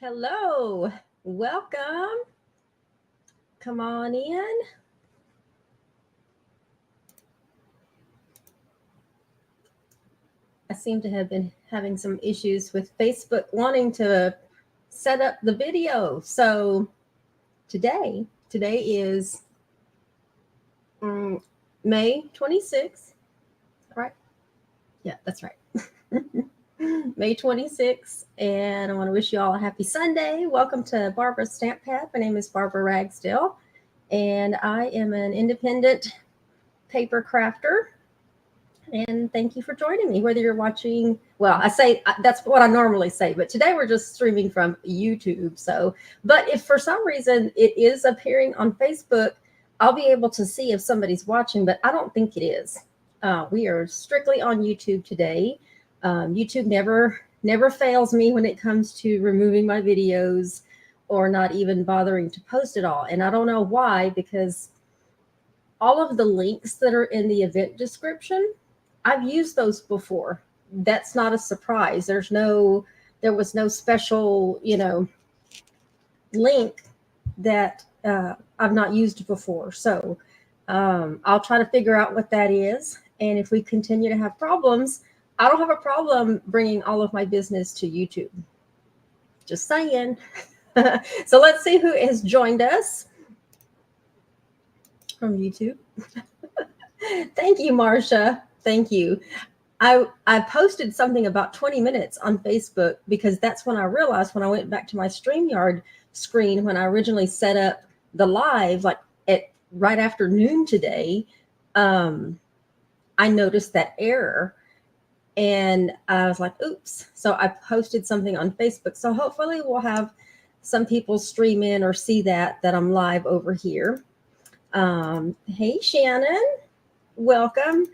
Hello, welcome. Come on in. I seem to have been having some issues with Facebook wanting to set up the video. So today is May 26th, right? Yeah, that's right. May 26th, and I want to wish you all a happy Sunday. Welcome to Barbara's Stamp Pad. My name is Barbara Ragsdale, and I am an independent paper crafter. And thank you for joining me, whether you're watching, well, I say that's what I normally say, but today we're just streaming from YouTube. So, but if for some reason it is appearing on Facebook, I'll be able to see if somebody's watching, but I don't think it is. We are strictly on YouTube today. YouTube never fails me when it comes to removing my videos or not even bothering to post at all. And I don't know why, because all of the links that are in the event description, I've used those before. That's not a surprise. There was no special, link that I've not used before. So I'll try to figure out what that is. And if we continue to have problems, I don't have a problem bringing all of my business to YouTube. Just saying. So let's see who has joined us from YouTube. Thank you, Marcia. Thank you. I posted something about 20 minutes on Facebook because that's when I realized when I went back to my StreamYard screen, when I originally set up the live, like at right after noon today, I noticed that error. And I was like, oops. So I posted something on Facebook. So hopefully we'll have some people stream in or see that I'm live over here. Hey, Shannon, welcome.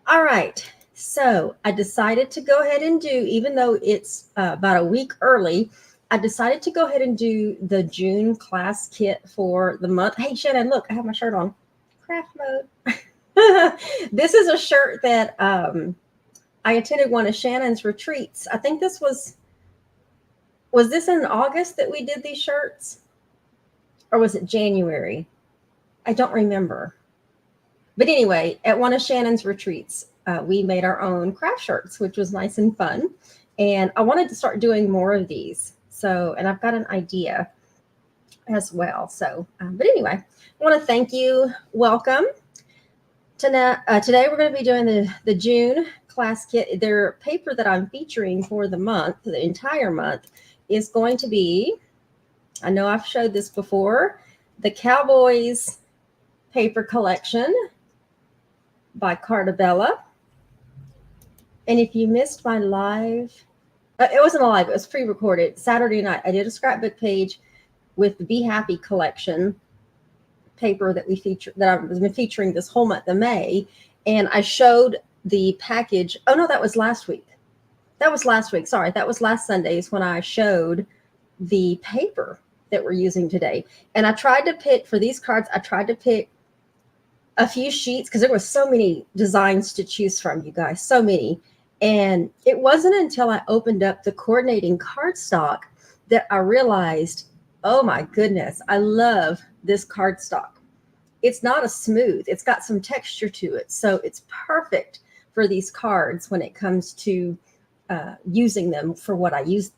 All right. So I decided to go ahead and do, even though it's about a week early, I decided to go ahead and do the June class kit for the month. Hey, Shannon, look, I have my shirt on. Craft mode. This is a shirt that I attended one of Shannon's retreats. I think this was this in August that we did these shirts? Or was it January? I don't remember. But anyway, at one of Shannon's retreats, we made our own craft shirts, which was nice and fun. And I wanted to start doing more of these. So, and I've got an idea as well. So, but anyway, I want to thank you. Welcome. Today we're going to be doing the June class kit. Their paper that I'm featuring for the month, the entire month, is going to be, I know I've showed this before, the Cowboys Paper Collection by Carta Bella. And if you missed my live, it wasn't a live, it was pre-recorded. Saturday night, I did a scrapbook page with the Be Happy collection paper that I've been featuring this whole month of May. And I showed the package. Oh no, that was last week. That was last week. Sorry, that was last Sunday's when I showed the paper that we're using today. And I tried to pick, for these cards, I tried to pick a few sheets because there were so many designs to choose from, you guys, so many. And it wasn't until I opened up the coordinating cardstock that I realized, oh my goodness, I love this cardstock. It's not a smooth, it's got some texture to it. So it's perfect for these cards when it comes to using them for what I used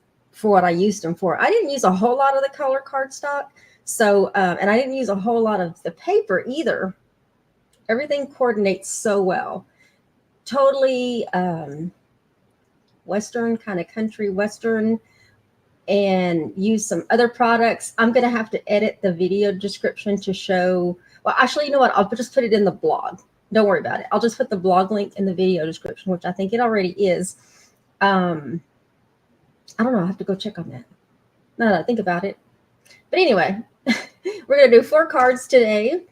them for. I didn't use a whole lot of the color cardstock. So, and I didn't use a whole lot of the paper either. Everything coordinates so well. Totally Western, kind of country Western, and use some other products. I'm going to have to edit the video description to show, well, actually, you know what? I'll just put it in the blog. Don't worry about it. I'll just put the blog link in the video description, which I think it already is. I don't know. I have to go check on that. Now that I think about it. But anyway, we're going to do 4 cards today.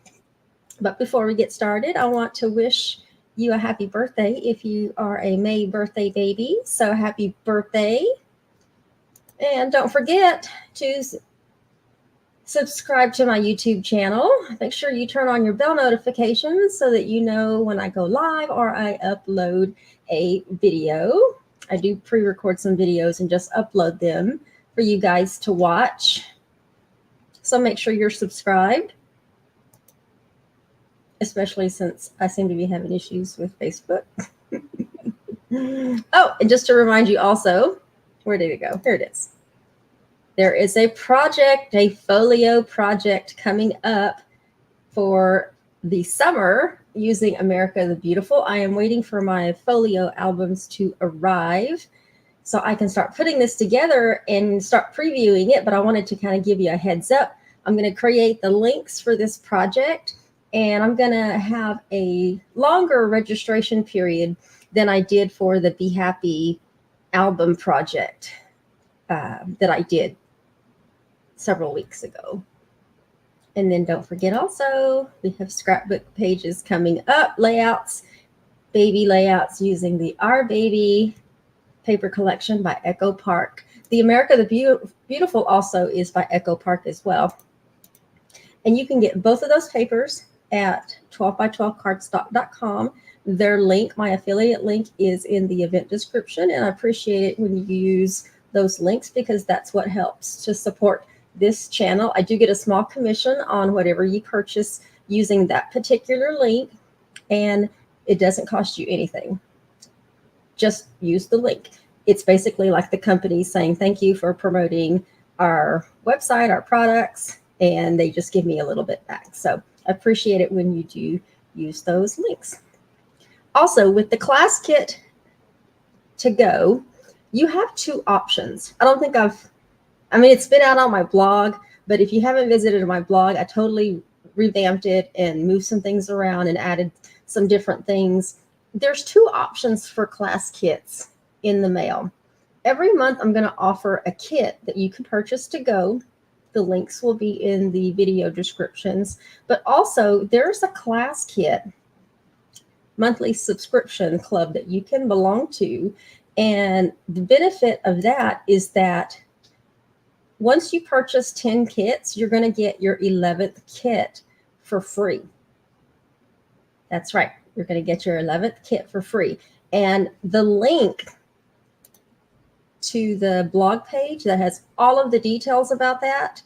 But before we get started, I want to wish you a happy birthday if you are a May birthday baby. So happy birthday. And don't forget to subscribe to my YouTube channel. Make sure you turn on your bell notifications so that you know when I go live or I upload a video. I do pre-record some videos and just upload them for you guys to watch. So make sure you're subscribed, especially since I seem to be having issues with Facebook. Oh, and just to remind you also, where did it go? Here it is. There is a project, a folio project coming up for the summer using America the Beautiful. I am waiting for my folio albums to arrive so I can start putting this together and start previewing it, but I wanted to kind of give you a heads up. I'm going to create the links for this project, and I'm going to have a longer registration period than I did for the Be Happy album project that I did several weeks ago. And then don't forget also, we have scrapbook pages coming up, layouts, baby layouts using the Our Baby Paper Collection by Echo Park. The America the Beautiful also is by Echo Park as well. And you can get both of those papers at 12by12cardstock.com. Their link, my affiliate link, is in the event description. And I appreciate it when you use those links because that's what helps to support this channel. I do get a small commission on whatever you purchase using that particular link, and it doesn't cost you anything. Just use the link. It's basically like the company saying thank you for promoting our website, our products, and they just give me a little bit back. So I appreciate it when you do use those links. Also, with the class kit to go, you have two options. I mean, it's been out on my blog, but if you haven't visited my blog, I totally revamped it and moved some things around and added some different things. There's two options for class kits in the mail. Every month, I'm going to offer a kit that you can purchase to go. The links will be in the video descriptions, but also there's a class kit monthly subscription club that you can belong to. And the benefit of that is that once you purchase 10 kits, you're going to get your 11th kit for free. That's right. You're going to get your 11th kit for free. And the link to the blog page that has all of the details about that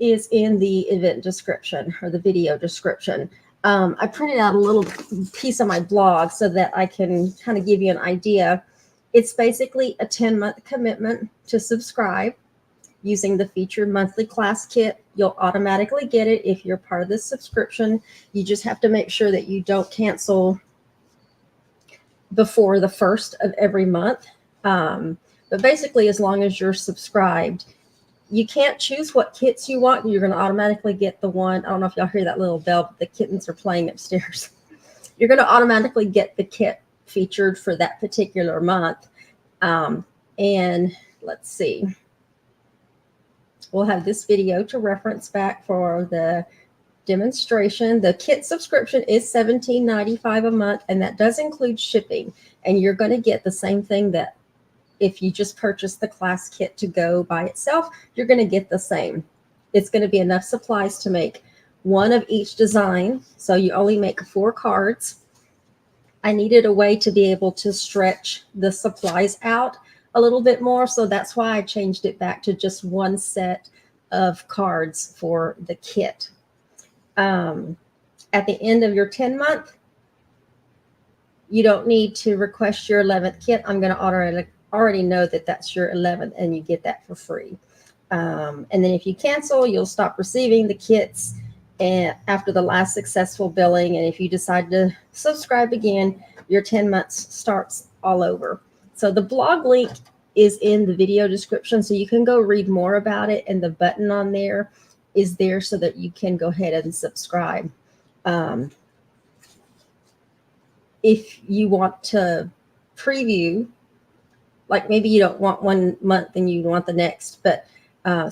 is in the event description or the video description. I printed out a little piece of my blog so that I can kind of give you an idea. It's basically a 10-month commitment to subscribe. Using the featured monthly class kit, you'll automatically get it if you're part of the subscription. You just have to make sure that you don't cancel before the first of every month. But basically, as long as you're subscribed, you can't choose what kits you want. You're going to automatically get the one. I don't know if y'all hear that little bell, but the kittens are playing upstairs. You're going to automatically get the kit featured for that particular month. And let's see. We'll have this video to reference back for the demonstration. The kit subscription is $17.95 a month, and that does include shipping. And you're going to get the same thing that if you just purchase the class kit to go by itself, you're going to get the same. It's going to be enough supplies to make one of each design. So you only make 4 cards. I needed a way to be able to stretch the supplies out a little bit more. So that's why I changed it back to just one set of cards for the kit. At the end of your 10-month, you don't need to request your 11th kit. I'm going to already know that that's your 11th, and you get that for free. And then if you cancel, you'll stop receiving the kits and after the last successful billing. And if you decide to subscribe again, your 10 months starts all over. So the blog link is in the video description, so you can go read more about it. And the button on there is there so that you can go ahead and subscribe. If you want to preview, like maybe you don't want one month and you want the next, but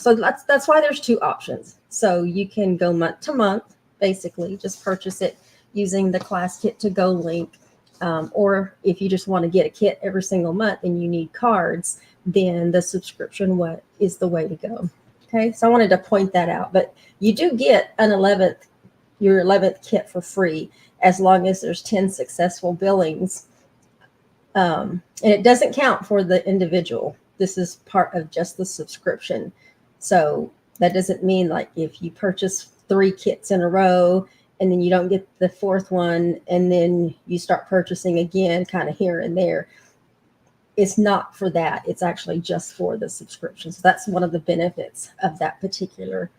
so that's why there's 2 options. So you can go month to month, basically just purchase it using the class kit to go link. Or if you just want to get a kit every single month and you need cards, then the subscription is the way to go. Okay, so I wanted to point that out. But you do get your 11th kit for free as long as there's 10 successful billings. And it doesn't count for the individual. this is part of just the subscription. So that doesn't mean like if you purchase 3 kits in a row and then you don't get the 4th one and then you start purchasing again kind of here and there. It's not for that. It's actually just for the subscription. So that's one of the benefits of that particular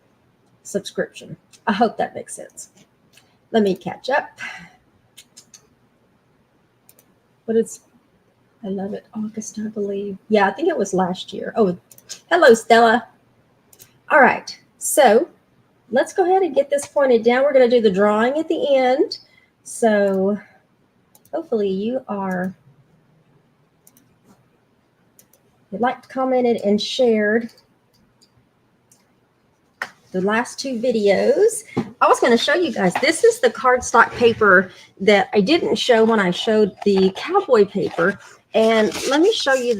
subscription. I hope that makes sense. Let me catch up. But I love it. August, I believe. Yeah, I think it was last year. Oh, hello, Stella. All right. So let's go ahead and get this pointed down. We're going to do the drawing at the end. So hopefully you liked, commented, and shared the last 2 videos. I was going to show you guys, this is the cardstock paper that I didn't show when I showed the cowboy paper. And let me show you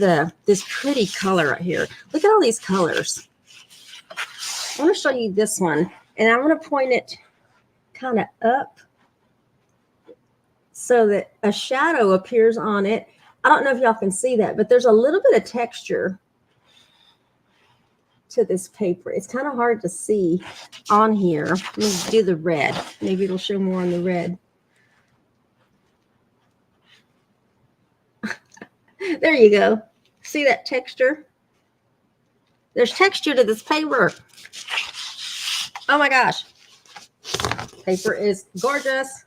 this pretty color right here. Look at all these colors. I want to show you this one, and I'm going to point it kind of up so that a shadow appears on it. I don't know if y'all can see that, but there's a little bit of texture to this paper. It's kind of hard to see on here. Let me do the red. Maybe it'll show more on the red. There you go. See that texture? There's texture to this paper. Oh my gosh. Paper is gorgeous.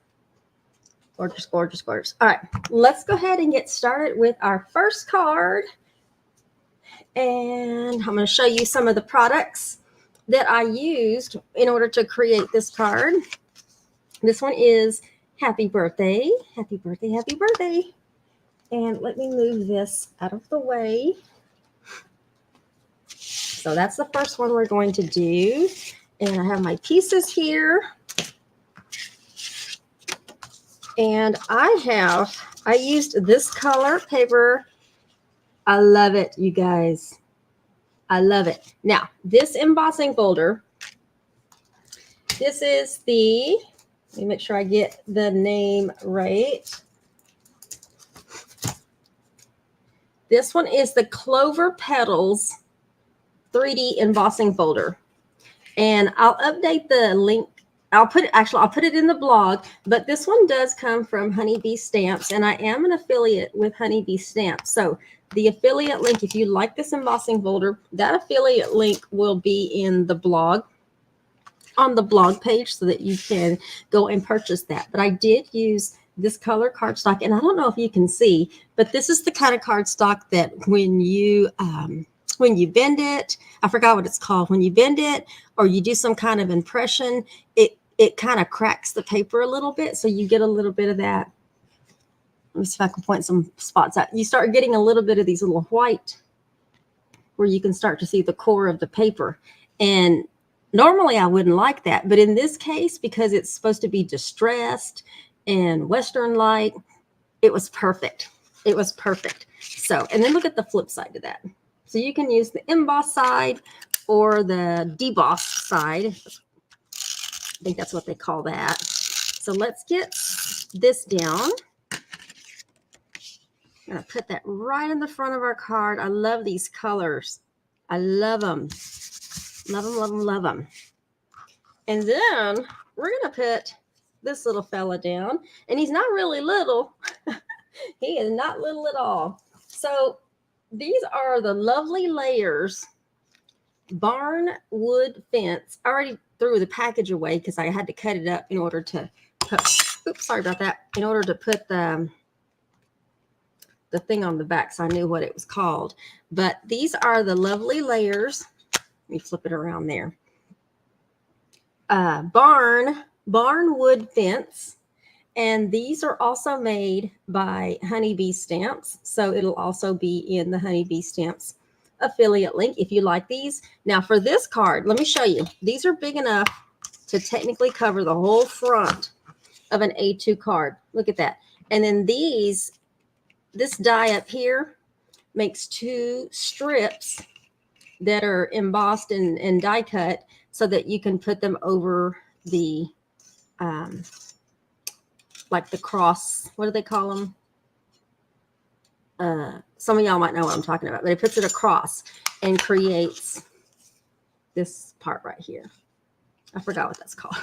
Gorgeous, gorgeous, gorgeous. All right, let's go ahead and get started with our first card. And I'm going to show you some of the products that I used in order to create this card. This one is Happy Birthday. Happy birthday, happy birthday. And let me move this out of the way. So that's the first one we're going to do. And I have my pieces here. And I used this color paper. I love it, you guys. I love it. Now, this embossing folder, this is let me make sure I get the name right. This one is the Clover Petals 3D embossing folder. And I'll update the link. I'll put it in the blog, but this one does come from Honeybee Stamps, and I am an affiliate with Honeybee Stamps. So the affiliate link, if you like this embossing folder, that affiliate link will be in the blog, on the blog page, so that you can go and purchase that. But I did use this color cardstock, and I don't know if you can see, but this is the kind of cardstock that when you bend it, I forgot what it's called, when you bend it or you do some kind of impression, it kind of cracks the paper a little bit. So you get a little bit of that. Let me see if I can point some spots out. You start getting a little bit of these little white where you can start to see the core of the paper. And normally I wouldn't like that. But in this case, because it's supposed to be distressed and Western light, it was perfect. It was perfect. So, and then look at the flip side to that. So you can use the emboss side or the deboss side. I think that's what they call that. So let's get this down. I'm going to put that right in the front of our card. I love these colors. I love them. Love them, love them, love them. And then we're going to put this little fella down. And he's not really little. He is not little at all. So these are the Lovely Layers Barn Wood Fence. I already threw the package away because I had to cut it up in order to put, oops, sorry about that, in order to put the thing on the back so I knew what it was called. But these are the Lovely Layers. Let me flip it around there. Barn Wood Fence. And these are also made by Honeybee Stamps. So it'll also be in the Honeybee Stamps affiliate link if you like these. Now for this card, let me show you. These are big enough to technically cover the whole front of an A2 card. Look at that. And then this die up here makes 2 strips that are embossed and die cut so that you can put them over the like the cross, what do they call them? some of y'all might know what I'm talking about, but it puts it across and creates this part right here. I forgot what that's called.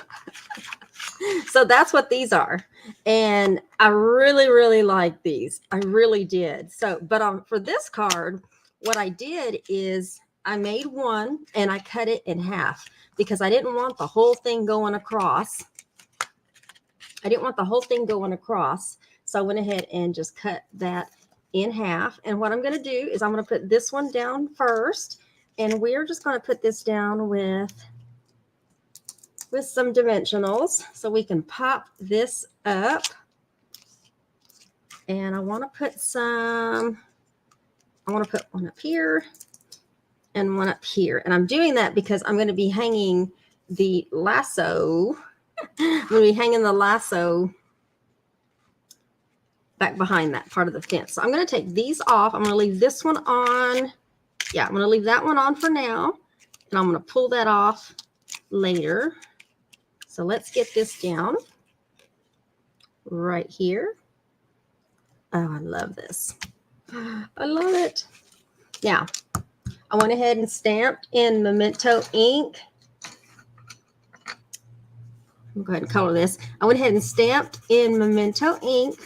So that's what these are. And I really, really like these. I really did. So, but for this card, what I did is I made one and I cut it in half because I didn't want the whole thing going across. I didn't want the whole thing going across. So I went ahead and just cut that in half. And what I'm going to do is I'm going to put this one down first. And we're just going to put this down with some dimensionals so we can pop this up. And I want to put one up here and one up here. And I'm doing that because I'm going to be hanging the lasso. I'm going to be hanging the lasso back behind that part of the fence. So I'm going to take these off. I'm going to leave this one on. Yeah, I'm going to leave that one on for now. And I'm going to pull that off later. So let's get this down right here. Oh, I love this. I love it. Now, I went ahead and stamped in Memento ink. I'll go ahead and color this. I went ahead and stamped in Memento ink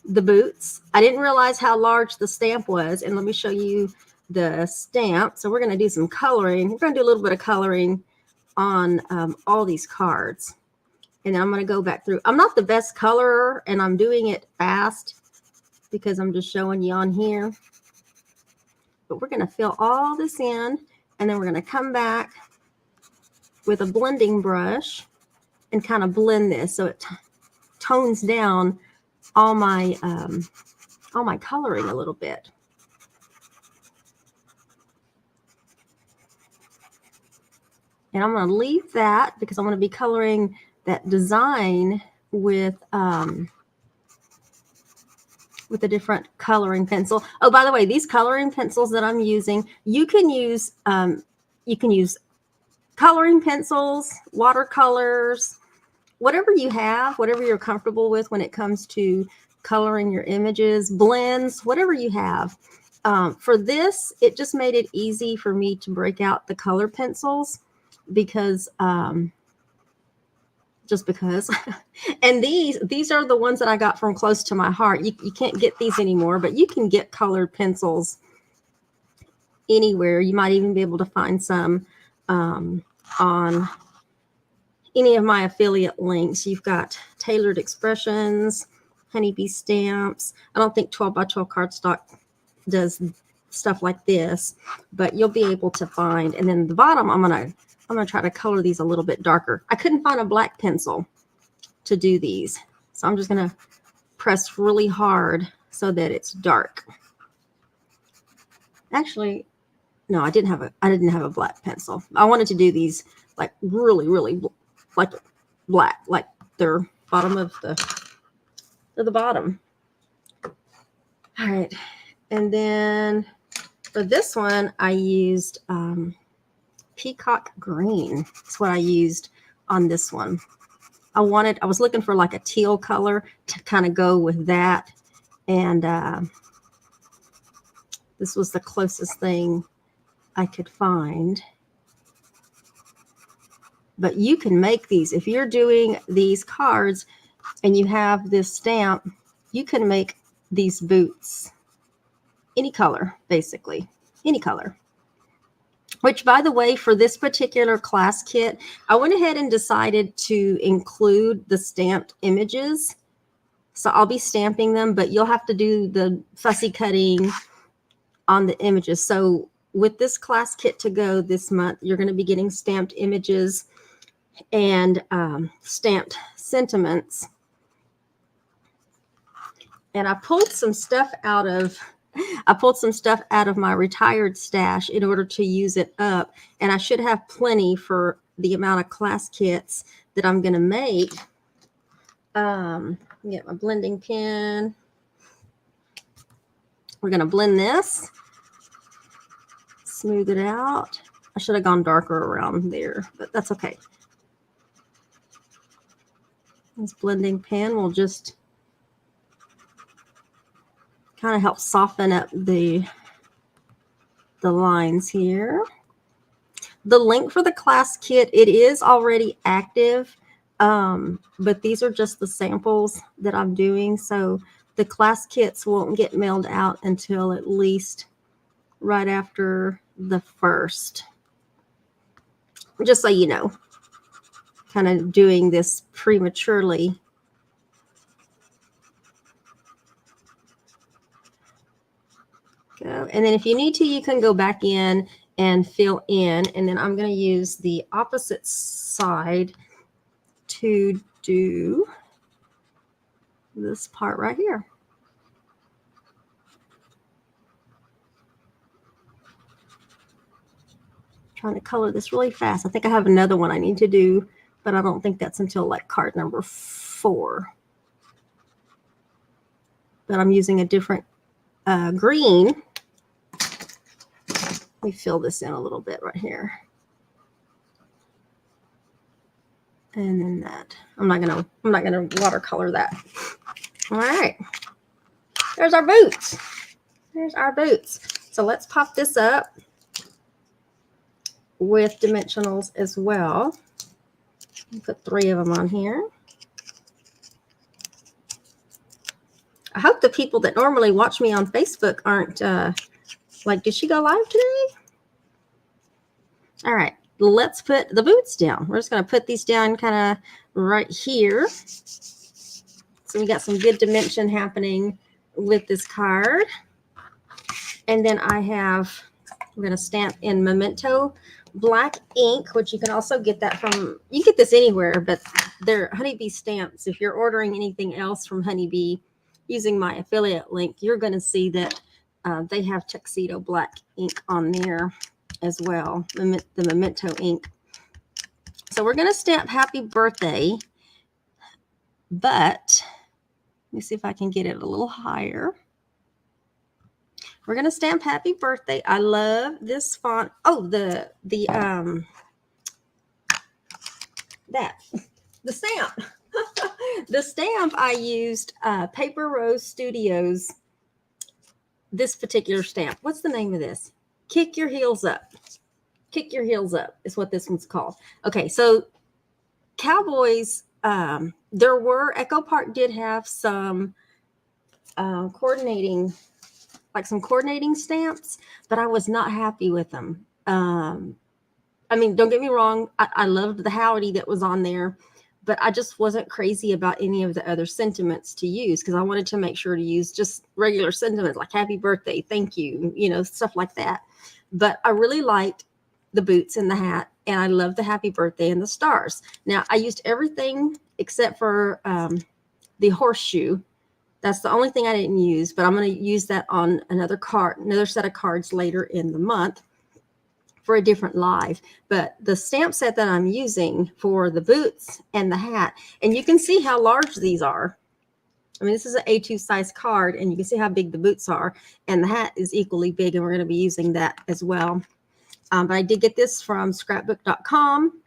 the boots. I didn't realize how large the stamp was. And let me show you the stamp. So we're going to do some coloring. We're going to do a little bit of coloring on all these cards. And I'm going to go back through. I'm not the best colorer, and I'm doing it fast because I'm just showing you on here. But we're going to fill all this in, and then we're going to come back with a blending brush and kind of blend this so it tones down all my coloring a little bit. And I'm going to leave that because I'm going to be coloring that design with a different coloring pencil. Oh, by the way, these coloring pencils that I'm using, you can use coloring pencils, watercolors, whatever you have, whatever you're comfortable with when it comes to coloring your images, blends, whatever you have. For this, it just made it easy for me to break out the color pencils because just because. And these are the ones that I got from Close to My Heart. You can't get these anymore, but you can get colored pencils anywhere. You might even be able to find some on any of my affiliate links. You've got Tailored Expressions, Honeybee Stamps. I don't think 12 by 12 cardstock does stuff like this, but you'll be able to find. And then the bottom, I'm gonna try to color these a little bit darker. I couldn't find a black pencil to do these, so I'm just gonna press really hard so that it's dark. Actually, no, I didn't have a black pencil. I wanted to do these like really like black, like they're bottom of the bottom. All right, and then for this one, I used peacock green. That's what I used on this one. I was looking for like a teal color to kind of go with that. And this was the closest thing I could find. But you can make these. If you're doing these cards and you have this stamp, you can make these boots any color, basically. Any color. Which, by the way, for this particular class kit, I went ahead and decided to include the stamped images. So I'll be stamping them, but you'll have to do the fussy cutting on the images. So with this class kit to go this month, you're going to be getting stamped images and stamped sentiments. And I pulled some stuff out of my retired stash in order to use it up. And I should have plenty for the amount of class kits that I'm going to make. Get my blending pen. We're going to blend this. Smooth it out. I should have gone darker around there, but that's okay. This blending pen will just Kind of helps soften up the lines here. The link for the class kit, it is already active, but these are just the samples that I'm doing. So the class kits won't get mailed out until at least right after the 1st. Just so you know, kind of doing this prematurely. Go. And then if you need to, you can go back in and fill in. And then I'm going to use the opposite side to do this part right here. Trying to color this really fast. I think I have another one I need to do, but I don't think that's until like card number 4. But I'm using a different green. Let me fill this in a little bit right here. And then that. I'm not gonna watercolor that. All right. There's our boots. There's our boots. So let's pop this up with dimensionals as well. Put 3 of them on here. I hope the people that normally watch me on Facebook aren't like, did she go live today? All right, let's put the boots down. We're just going to put these down kind of right here. So we got some good dimension happening with this card. And then we're going to stamp in Memento black ink, which you can also get that from, you can get this anywhere, but they're Honeybee stamps. If you're ordering anything else from Honeybee using my affiliate link, you're going to see that they have tuxedo black ink on there as well, the Memento ink. So we're going to stamp happy birthday, but let me see if I can get it a little higher. We're going to stamp happy birthday. I love this font. Oh, the stamp. The stamp I used Paper Rose Studios, this particular stamp. What's the name of this? Kick Your Heels Up. Kick Your Heels Up is what this one's called. Okay, so Cowboys, Echo Park did have some coordinating stamps, but I was not happy with them. I mean, don't get me wrong. I loved the howdy that was on there, but I just wasn't crazy about any of the other sentiments to use because I wanted to make sure to use just regular sentiments like happy birthday, thank you, stuff like that. But I really liked the boots and the hat, and I love the happy birthday and the stars. Now, I used everything except for the horseshoe. That's the only thing I didn't use, but I'm going to use that on another set of cards later in the month for a different live. But the stamp set that I'm using for the boots and the hat, and you can see how large these are. I mean, this is an A2 size card, and you can see how big the boots are, and the hat is equally big, and we're going to be using that as well. But I did get this from scrapbook.com,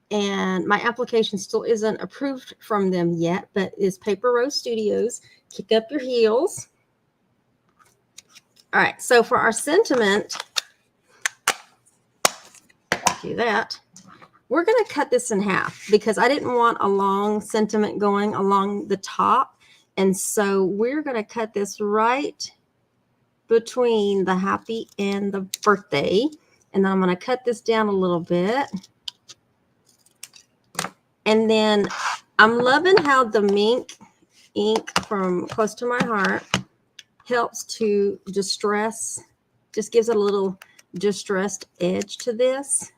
and my application still isn't approved from them yet, but it's Paper Rose Studios. Kick up your heels. All right, so for our sentiment, do that. We're going to cut this in half because I didn't want a long sentiment going along the top. And so we're going to cut this right between the happy and the birthday. And then I'm going to cut this down a little bit. And then I'm loving how the mink ink from Close to My Heart helps to distress, just gives it a little distressed edge to this.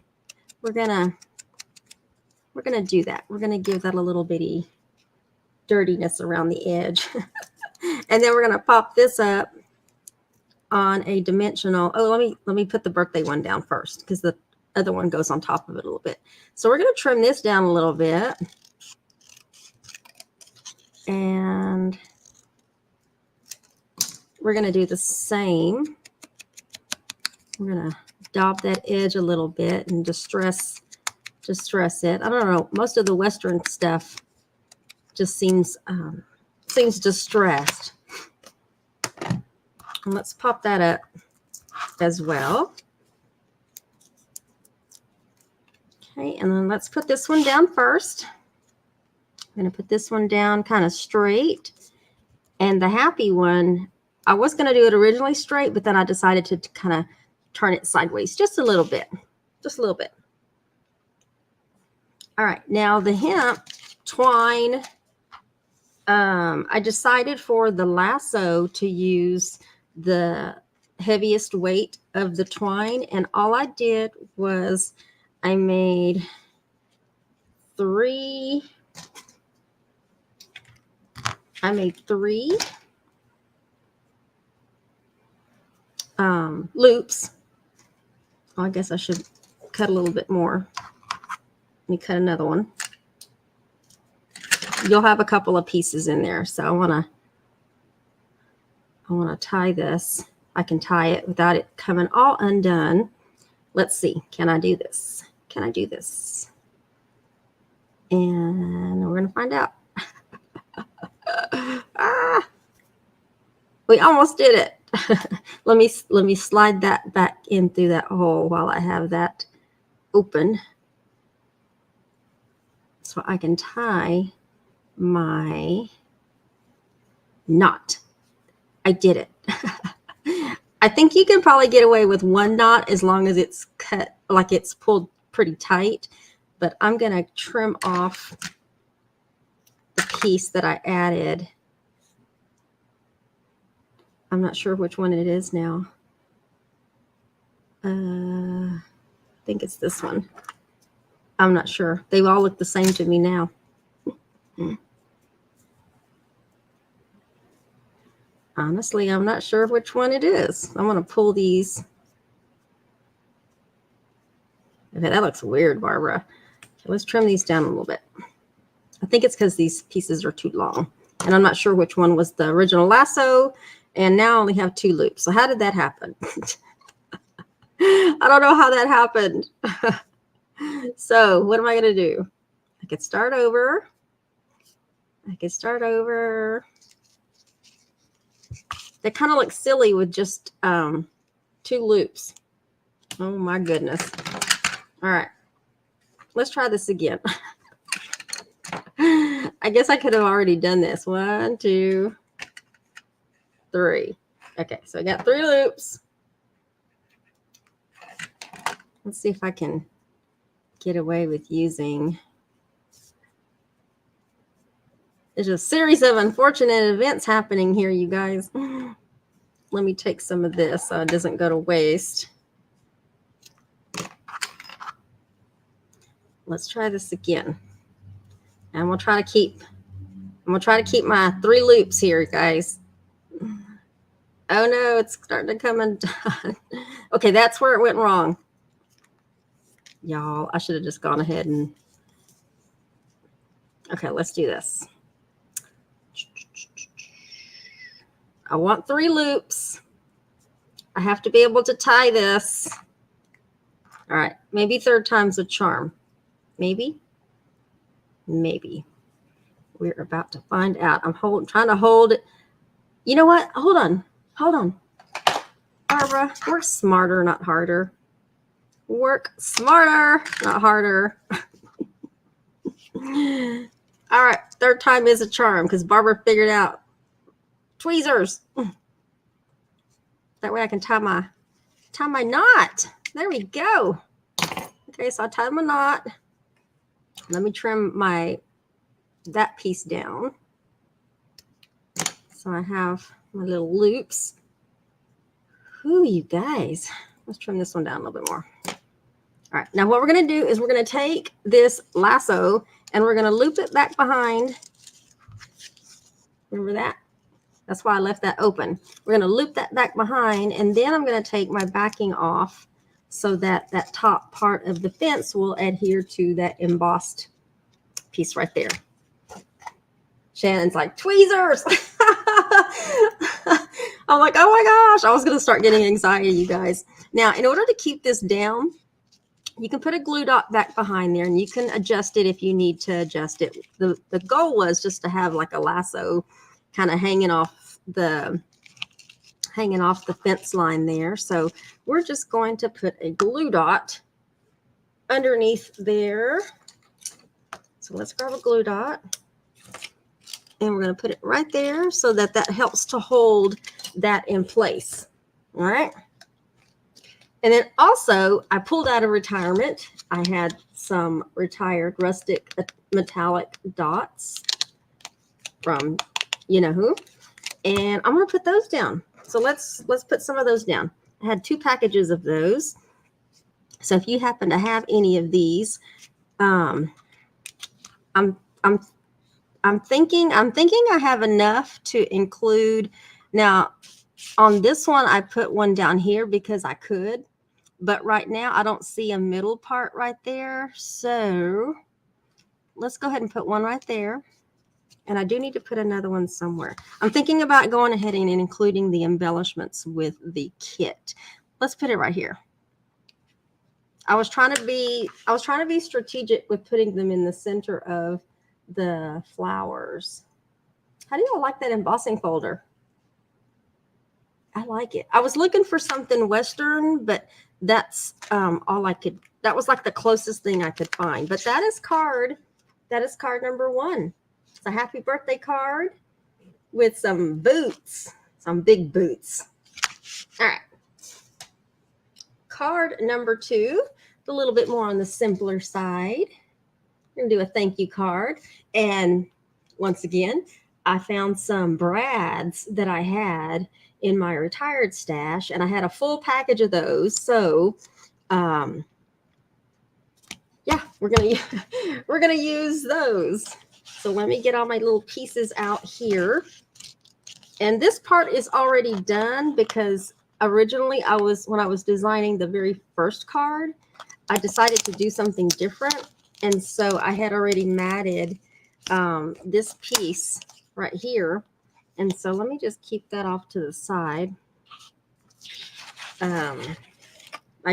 We're gonna do that. We're gonna give that a little bitty dirtiness around the edge. And then we're gonna pop this up on a dimensional. Oh, let me put the birthday one down first because the other one goes on top of it a little bit. So we're gonna trim this down a little bit. And we're gonna do the same. We're gonna dab that edge a little bit and distress it. I don't know. Most of the Western stuff just seems distressed. And let's pop that up as well. Okay, and then let's put this one down first. I'm going to put this one down kind of straight. And the happy one, I was going to do it originally straight, but then I decided to kind of turn it sideways just a little bit. Just a little bit. All right, now the hemp twine. I decided for the lasso to use the heaviest weight of the twine, and all I did was I made three loops. Oh, I guess I should cut a little bit more. Let me cut another one. You'll have a couple of pieces in there, so I want to tie this. I can tie it without it coming all undone. Let's see. Can I do this? Can I do this? And we're going to find out. We almost did it. Let me slide that back in through that hole while I have that open, so I can tie my knot. I did it. I think you can probably get away with one knot as long as it's cut, like it's pulled pretty tight, but I'm going to trim off the piece that I added. I'm not sure which one it is now. I think it's this one. I'm not sure. They all look the same to me now. Honestly, I'm not sure which one it is. I'm going to pull these. Okay, that looks weird, Barbara. Okay, let's trim these down a little bit. I think it's because these pieces are too long. And I'm not sure which one was the original lasso. And now I only have 2 loops. So how did that happen? I don't know how that happened. So what am I going to do? I could start over. They kind of look silly with just 2 loops. Oh my goodness. All right. Let's try this again. I guess I could have already done this. 1, 2, 3. Okay, so I got 3 loops. Let's see if I can get away with using. There's a series of unfortunate events happening here, you guys. Let me take some of this so it doesn't go to waste. Let's try this again. And we'll try to keep my 3 loops here, guys. Oh no, it's starting to come undone. Okay, that's where it went wrong. Y'all, I should have just gone ahead and. Okay, let's do this. I want 3 loops. I have to be able to tie this. All right, maybe 3rd time's a charm. Maybe. We're about to find out. I'm trying to hold it. You know what? Hold on. Barbara, work smarter, not harder. Work smarter, not harder. All right, 3rd time is a charm because Barbara figured out tweezers. That way I can tie my knot. There we go. Okay, so I tied my knot. Let me trim that piece down. So I have my little loops. Ooh, you guys. Let's trim this one down a little bit more. All right, now what we're going to do is we're going to take this lasso and we're going to loop it back behind. Remember that? That's why I left that open. We're going to loop that back behind, and then I'm going to take my backing off so that that top part of the fence will adhere to that embossed piece right there. Shannon's like, tweezers. I'm like, oh my gosh. I was going to start getting anxiety, you guys. Now, in order to keep this down, you can put a glue dot back behind there, and you can adjust it if you need to adjust it. The goal was just to have like a lasso kind of hanging off the hanging off the fence line there. So we're just going to put a glue dot underneath there. So let's grab a glue dot. And we're going to put it right there so that that helps to hold that in place. All right. And then also, I pulled out of retirement. I had some retired rustic metallic dots from you know who. And I'm going to put those down. So let's put some of those down. I had 2 packages of those. So if you happen to have any of these, I'm thinking I have enough to include. Now, on this one, I put one down here because I could, but right now I don't see a middle part right there. So let's go ahead and put one right there. And I do need to put another one somewhere. I'm thinking about going ahead and including the embellishments with the kit. Let's put it right here. I was trying to be strategic with putting them in the center of the flowers. How do y'all like that embossing folder? I like it. I was looking for something Western, but that's all I could. That was like the closest thing I could find. But that is card number 1. It's a happy birthday card with some boots, some big boots. All right. Card number 2, a little bit more on the simpler side. We're going to do a thank you card. And once again, I found some brads that I had in my retired stash, and I had a full package of those. So, yeah, we're gonna use those. So let me get all my little pieces out here. And this part is already done because originally when I was designing the very first card, I decided to do something different. And so I had already matted this piece right here. And so let me just keep that off to the side. I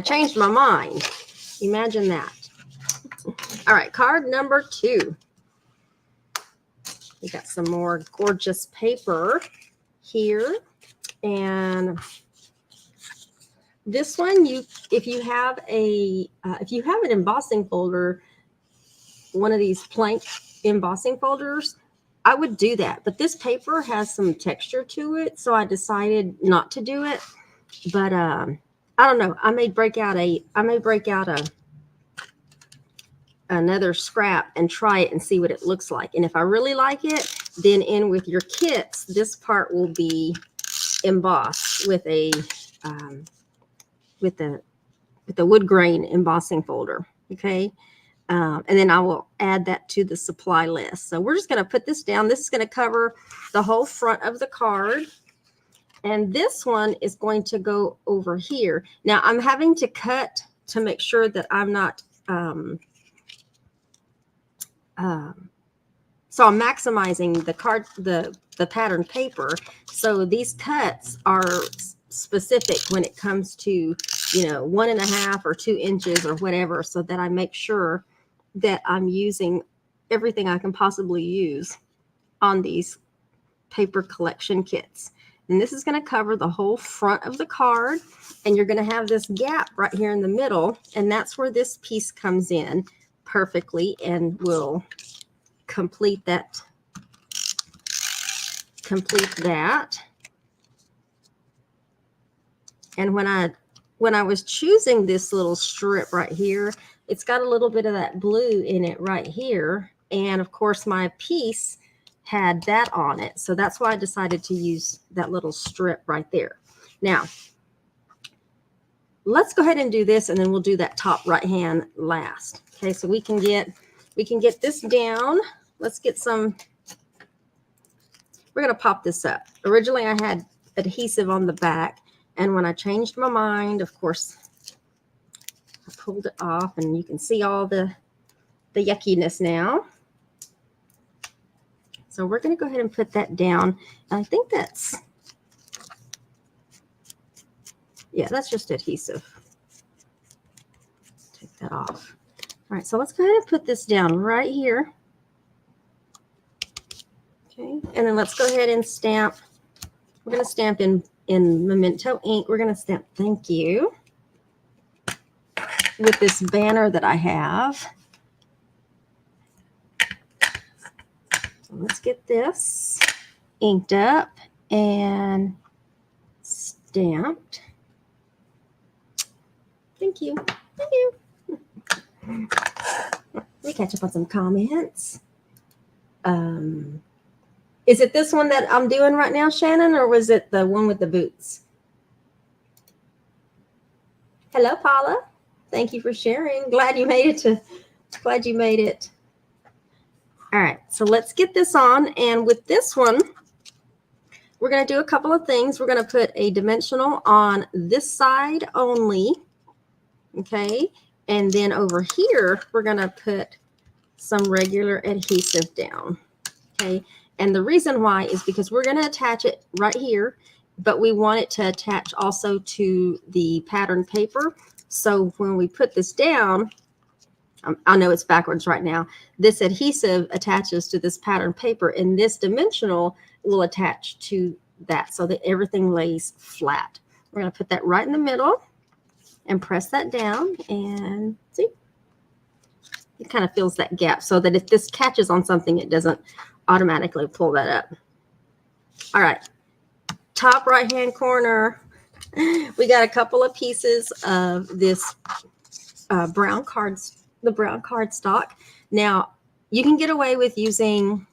changed my mind. Imagine that. All right, card number 2. We got some more gorgeous paper here. And this one, if you have an embossing folder, one of these plank embossing folders, I would do that. But this paper has some texture to it, so I decided not to do it. But I don't know. I may break out another scrap and try it and see what it looks like. And if I really like it, then in with your kits, this part will be embossed with a with the wood grain embossing folder. Okay. And then I will add that to the supply list. So we're just going to put this down. This is going to cover the whole front of the card. And this one is going to go over here. Now I'm having to cut to make sure that I'm not, so I'm maximizing the card, the pattern paper. So these cuts are specific when it comes to, 1.5 or 2 inches or whatever, so that I make sure that I'm using everything I can possibly use on these paper collection kits. And this is going to cover the whole front of the card. And you're going to have this gap right here in the middle. And that's where this piece comes in perfectly and will complete that. And when I was choosing this little strip right here, it's got a little bit of that blue in it right here. And of course, my piece had that on it. So that's why I decided to use that little strip right there. Now, let's go ahead and do this, and then we'll do that top right hand last. Okay, so we can get this down. Let's get some. We're going to pop this up. Originally, I had adhesive on the back, and when I changed my mind, of course, I pulled it off, and you can see all the yuckiness now. So we're going to go ahead and put that down. And I think that's just adhesive. Take that off. All right, so let's go ahead and put this down right here. Okay, and then let's go ahead and stamp We're going to stamp in Memento ink. We're going to stamp thank you with this banner that I have. So let's get this inked up and stamped. Thank you. Thank you. Let me catch up on some comments. Is it this one that I'm doing right now, Shannon, or was it the one with the boots? Hello, Paula. Thank you for sharing. Glad you made it. Glad you made it. All right, so let's get this on. And with this one, we're going to do a couple of things. We're going to put a dimensional on this side only. Okay. And then over here, we're going to put some regular adhesive down. Okay. And the reason why is because we're going to attach it right here, but we want it to attach also to the pattern paper. So when we put this down, I know it's backwards right now. This adhesive attaches to this pattern paper, and this dimensional will attach to that so that everything lays flat. We're going to put that right in the middle and press that down, and see, it kind of fills that gap so that if this catches on something, it doesn't automatically pull that up. All right, top right hand corner, we got a couple of pieces of this brown cards, the brown cardstock. Now you can get away with using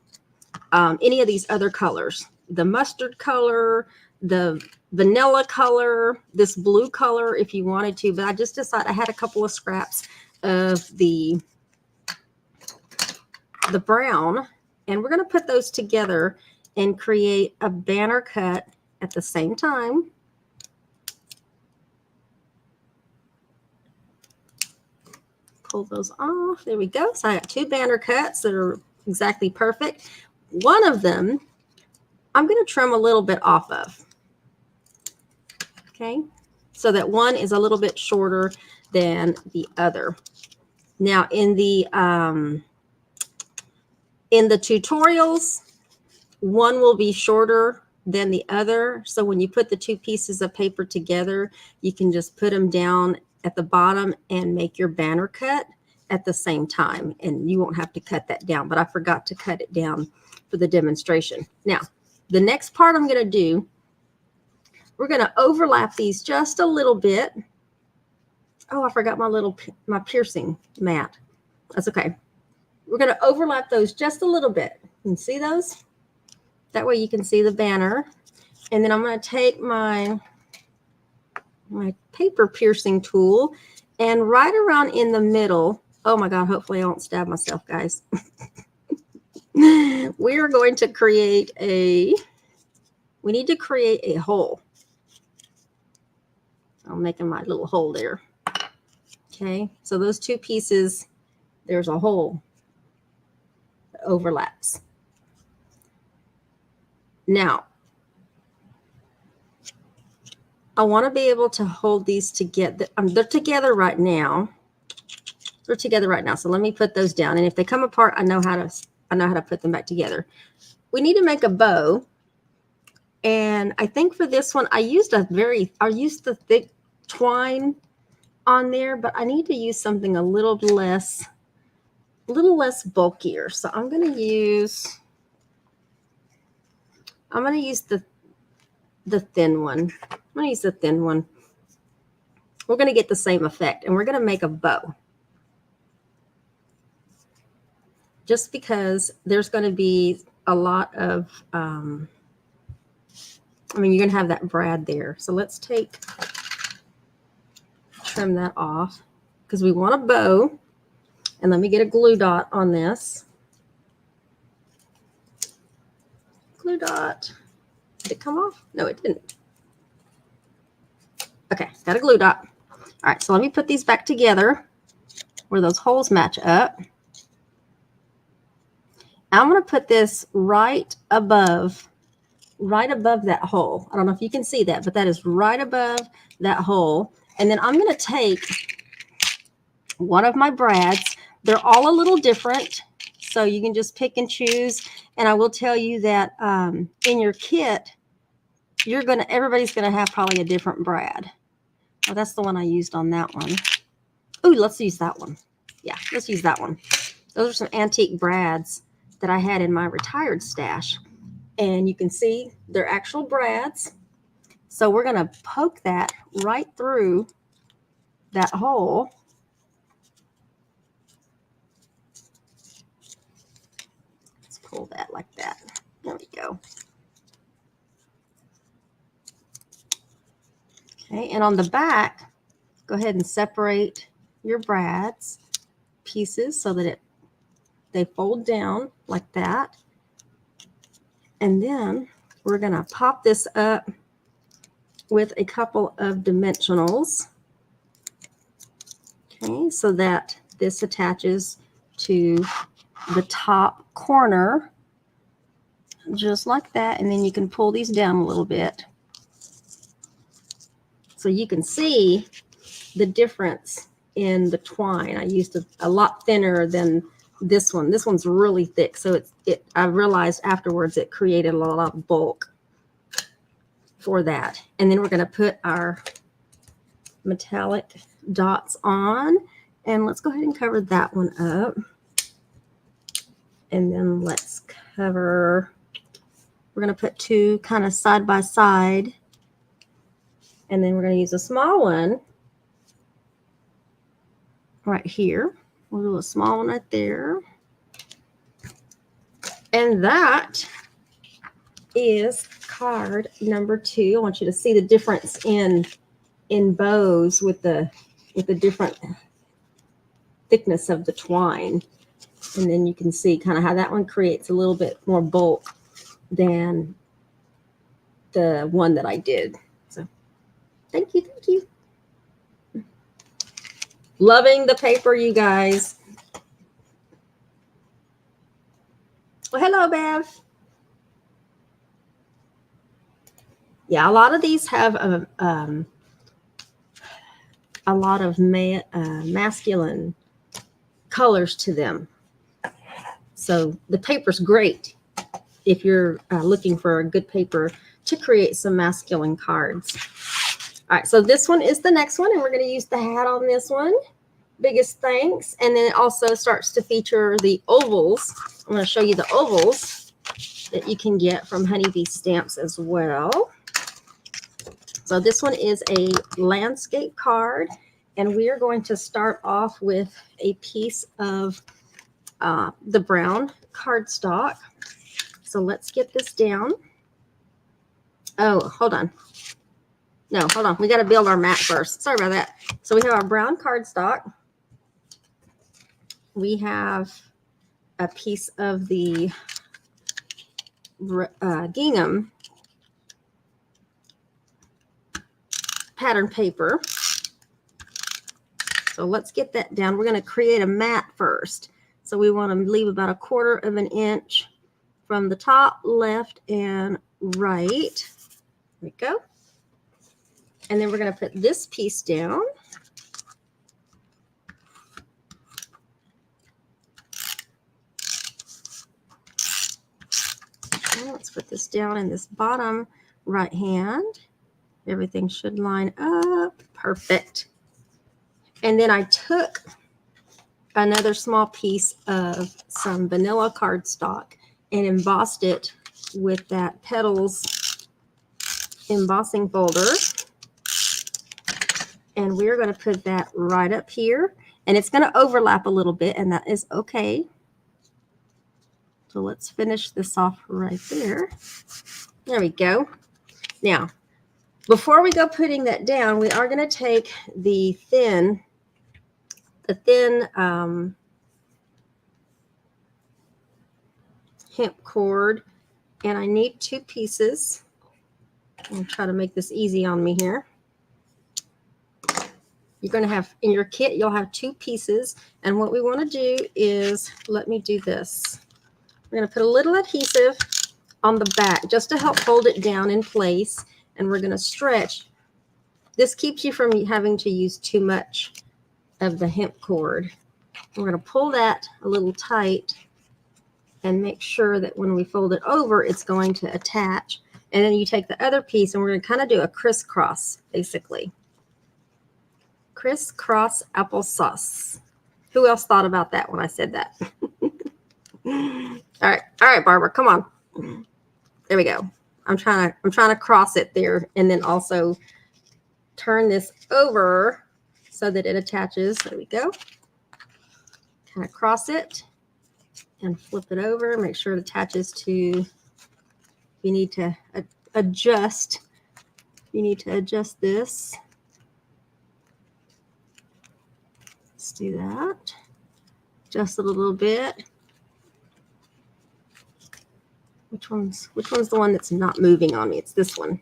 any of these other colors, the mustard color, the vanilla color, this blue color if you wanted to, but I just decided I had a couple of scraps of the brown, and we're going to put those together and create a banner cut at the same time. Pull those off. There we go. So I got two banner cuts that are exactly perfect. One of them I'm going to trim a little bit off of. Okay, so that one is a little bit shorter than the other. Now in the tutorials, one will be shorter than the other. So when you put the two pieces of paper together, you can just put them down at the bottom and make your banner cut at the same time. And you won't have to cut that down, but I forgot to cut it down for the demonstration. Now, the next part I'm going to do, we're going to overlap these just a little bit. Oh, I forgot my piercing mat. That's okay. We're going to overlap those just a little bit. You can see those? That way you can see the banner. And then I'm going to take my paper piercing tool and right around in the middle. Oh my God, hopefully I won't stab myself, guys. We are going to create we need to create a hole. I'm making my little hole there. Okay, so those two pieces, there's a hole that overlaps. Now, I want to be able to hold these together. They're together right now. They're together right now. So let me put those down. And if they come apart, I know how to put them back together. We need to make a bow. And I think for this one, I used the thick twine on there, but I need to use something a little less bulkier. So I'm going to use the thin one. I'm going to use the thin one. We're going to get the same effect, and we're going to make a bow. Just because there's going to be a lot of, you're going to have that brad there. So let's trim that off because we want a bow. And let me get a glue dot on this. Glue dot. Did it come off? No, it didn't. Okay, got a glue dot. All right, so let me put these back together where those holes match up. I'm going to put this right above that hole. I don't know if you can see that, but that is right above that hole. And then I'm going to take one of my brads. They're all a little different, so you can just pick and choose. And I will tell you that in your kit, everybody's gonna have probably a different brad. Oh, that's the one I used on that one. Oh, let's use that one. Yeah, let's use that one. Those are some antique brads that I had in my retired stash. And you can see they're actual brads. So we're going to poke that right through that hole. Let's pull that like that. There we go. Okay, and on the back, go ahead and separate your brads pieces so that they fold down like that. And then we're going to pop this up with a couple of dimensionals. Okay, so that this attaches to the top corner, just like that. And then you can pull these down a little bit. So you can see the difference in the twine. I used a lot thinner than this one. This one's really thick. So I realized afterwards it created a lot of bulk for that. And then we're going to put our metallic dots on, and let's go ahead and cover that one up. And then let's cover, we're going to put two kind of side by side, and then we're going to use a small one right here. We'll do a small one right there. And that is card number 2. I want you to see the difference in bows with the different thickness of the twine. And then you can see kind of how that one creates a little bit more bulk than the one that I did. So thank you. Thank you. Loving the paper, you guys. Well, hello, Bev. Yeah, a lot of these have a lot of masculine colors to them. So the paper's great if you're looking for a good paper to create some masculine cards. All right, so this one is the next one, and we're going to use the hat on this one. Biggest thanks. And then it also starts to feature the ovals. I'm going to show you the ovals that you can get from Honeybee Stamps as well. So this one is a landscape card, and we are going to start off with a piece of the brown cardstock. So let's get this down. Oh, hold on. No, hold on. We got to build our mat first. Sorry about that. So we have our brown cardstock. We have a piece of the gingham pattern paper. So let's get that down. We're going to create a mat first. So we want to leave about 1/4 of an inch from the top, left, and right. There we go. And then we're going to put this piece down. Okay, let's put this down in this bottom right hand. Everything should line up. Perfect. And then I took another small piece of some vanilla cardstock and embossed it with that Petals embossing folder. And we're going to put that right up here. And it's going to overlap a little bit, and that is okay. So let's finish this off right there. There we go. Now, before we go putting that down, we are going to take the thin hemp cord, and I need 2 pieces. I'll try to make this easy on me here. You're going to have, in your kit, you'll have 2 pieces, and what we want to do is, let me do this. We're going to put a little adhesive on the back just to help hold it down in place, and we're going to stretch. This keeps you from having to use too much of the hemp cord. We're going to pull that a little tight and make sure that when we fold it over, it's going to attach. And then you take the other piece and we're going to kind of do a crisscross, basically. Crisscross applesauce. Who else thought about that when I said that? All right, Barbara, come on. There we go. I'm trying to cross it there, and then also turn this over so that it attaches. There we go. Kind of cross it and flip it over. Make sure it attaches to. You need to adjust. You need to adjust this. Let's do that. Just a little bit. Which one's the one that's not moving on me? It's this one.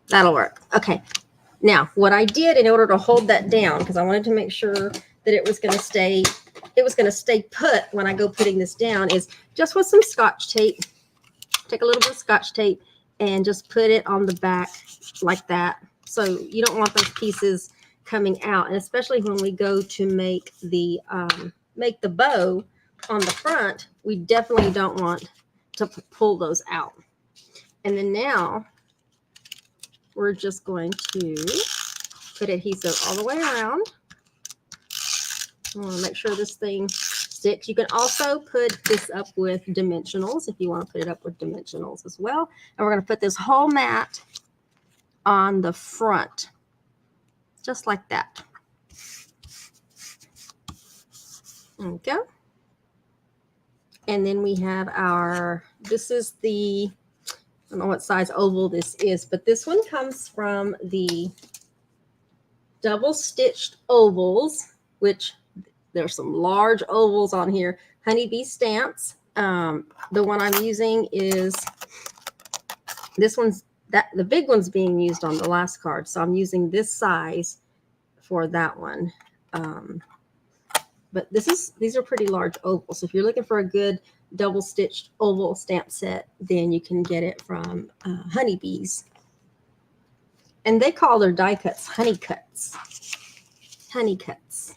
That'll work. Okay. Now, what I did in order to hold that down, because I wanted to make sure that it was going to stay put when I go putting this down, is just with some Scotch tape. Take a little bit of Scotch tape and just put it on the back like that. So you don't want those pieces coming out, and especially when we go to make the bow on the front, we definitely don't want to pull those out. And then now we're just going to put adhesive all the way around. I want to make sure this thing sticks. You can also put this up with dimensionals if you want to put it up with dimensionals as well. And we're going to put this whole mat on the front, just like that. There we go. And then we have this is the, I don't know what size oval this is, but this one comes from the double stitched ovals, which there's some large ovals on here. Honeybee stamps. The one I'm using is, this one's, the big one's being used on the last card. So I'm using this size for that one. But these are pretty large ovals. So if you're looking for a good double stitched oval stamp set, then you can get it from Honeybees. And they call their die cuts honey cuts. Honey cuts.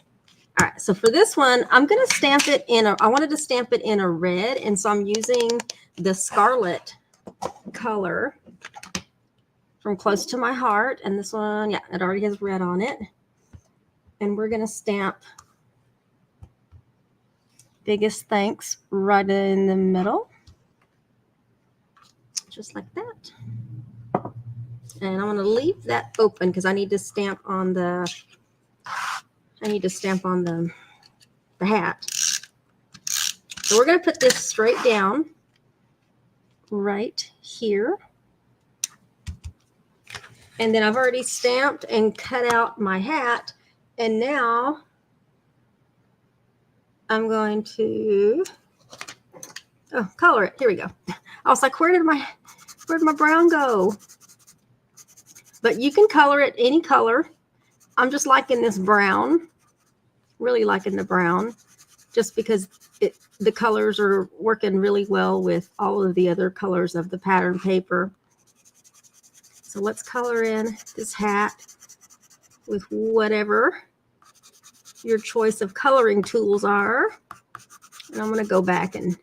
All right, so for this one, I'm going to stamp it in I wanted to stamp it in a red, and so I'm using the Scarlet color from Close to My Heart. And this one, yeah, it already has red on it. And we're going to stamp Biggest Thanks right in the middle, just like that. And I'm going to leave that open because I need to stamp on the hat. So we're going to put this straight down right here. And then I've already stamped and cut out my hat, and now I'm going to color it. Here we go. I was like, where did my brown go? But you can color it any color. I'm just liking this brown. Really liking the brown, just because the colors are working really well with all of the other colors of the pattern paper. So let's color in this hat with whatever your choice of coloring tools are. And I'm going to go back and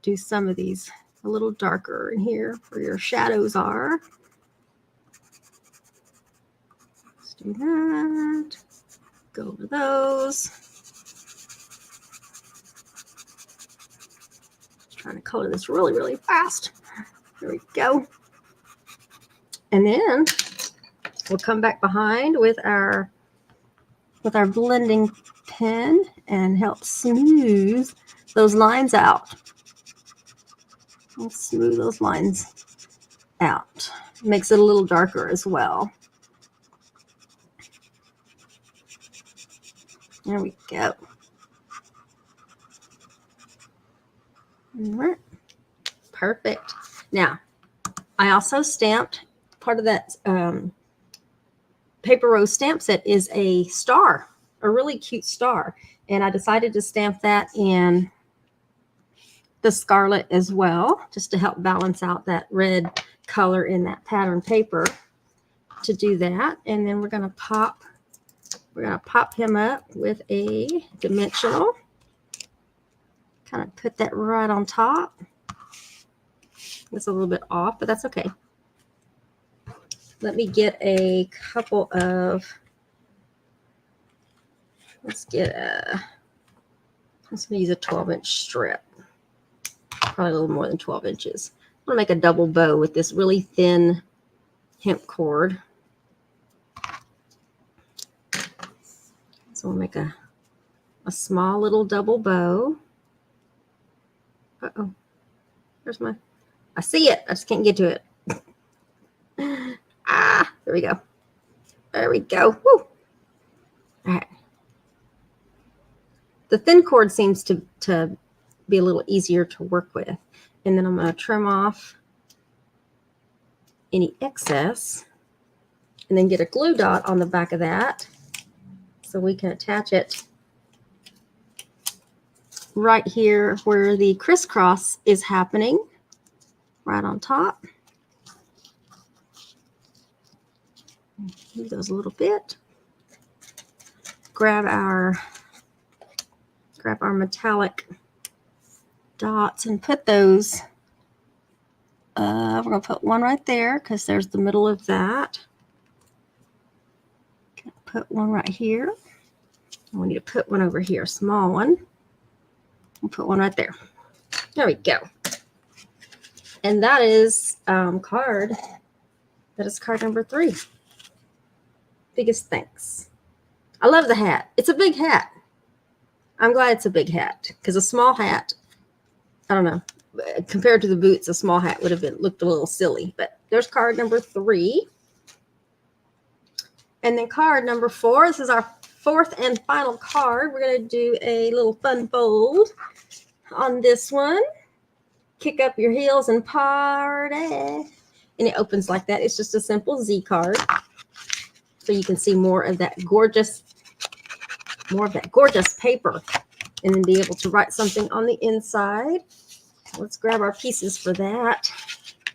do some of these a little darker in here where your shadows are. Let's do that. Go over those. Just trying to color this really, really fast. There we go. And then we'll come back behind with our blending pen and help smooth those lines out. Let's smooth those lines out. Makes it a little darker as well. There we go. All right. Perfect. Now, I also stamped part of that Paper Rose stamp set is a star, a really cute star. And I decided to stamp that in the Scarlet as well, just to help balance out that red color in that pattern paper to do that. And then we're going to pop him up with a dimensional. Kind of put that right on top. It's a little bit off, but that's okay. Let me get a couple of, let's get a, I'm just going to use a 12-inch strip. Probably a little more than 12 inches. I'm going to make a double bow with this really thin hemp cord. So we'll make a small little double bow. Uh-oh. Where's my, I see it. I just can't get to it. Ah, there we go. There we go. Woo. All right. The thin cord seems to be a little easier to work with. And then I'm going to trim off any excess and then get a glue dot on the back of that so we can attach it right here where the crisscross is happening, right on top. Move those a little bit. Grab our metallic dots and put those. We're going to put one right there because there's the middle of that. Put one right here. And we need to put one over here, a small one. We'll put one right there. There we go. And that is card. That is card number 3. Biggest thanks. I love the hat. It's a big hat. I'm glad it's a big hat because a small hat, I don't know, compared to the boots, a small hat would have looked a little silly. But there's card number 3. And then card number 4. This is our 4th and final card. We're going to do a little fun fold on this one. Kick up your heels and party. And it opens like that. It's just a simple Z card. So you can see more of that gorgeous paper and then be able to write something on the inside. Let's grab our pieces for that.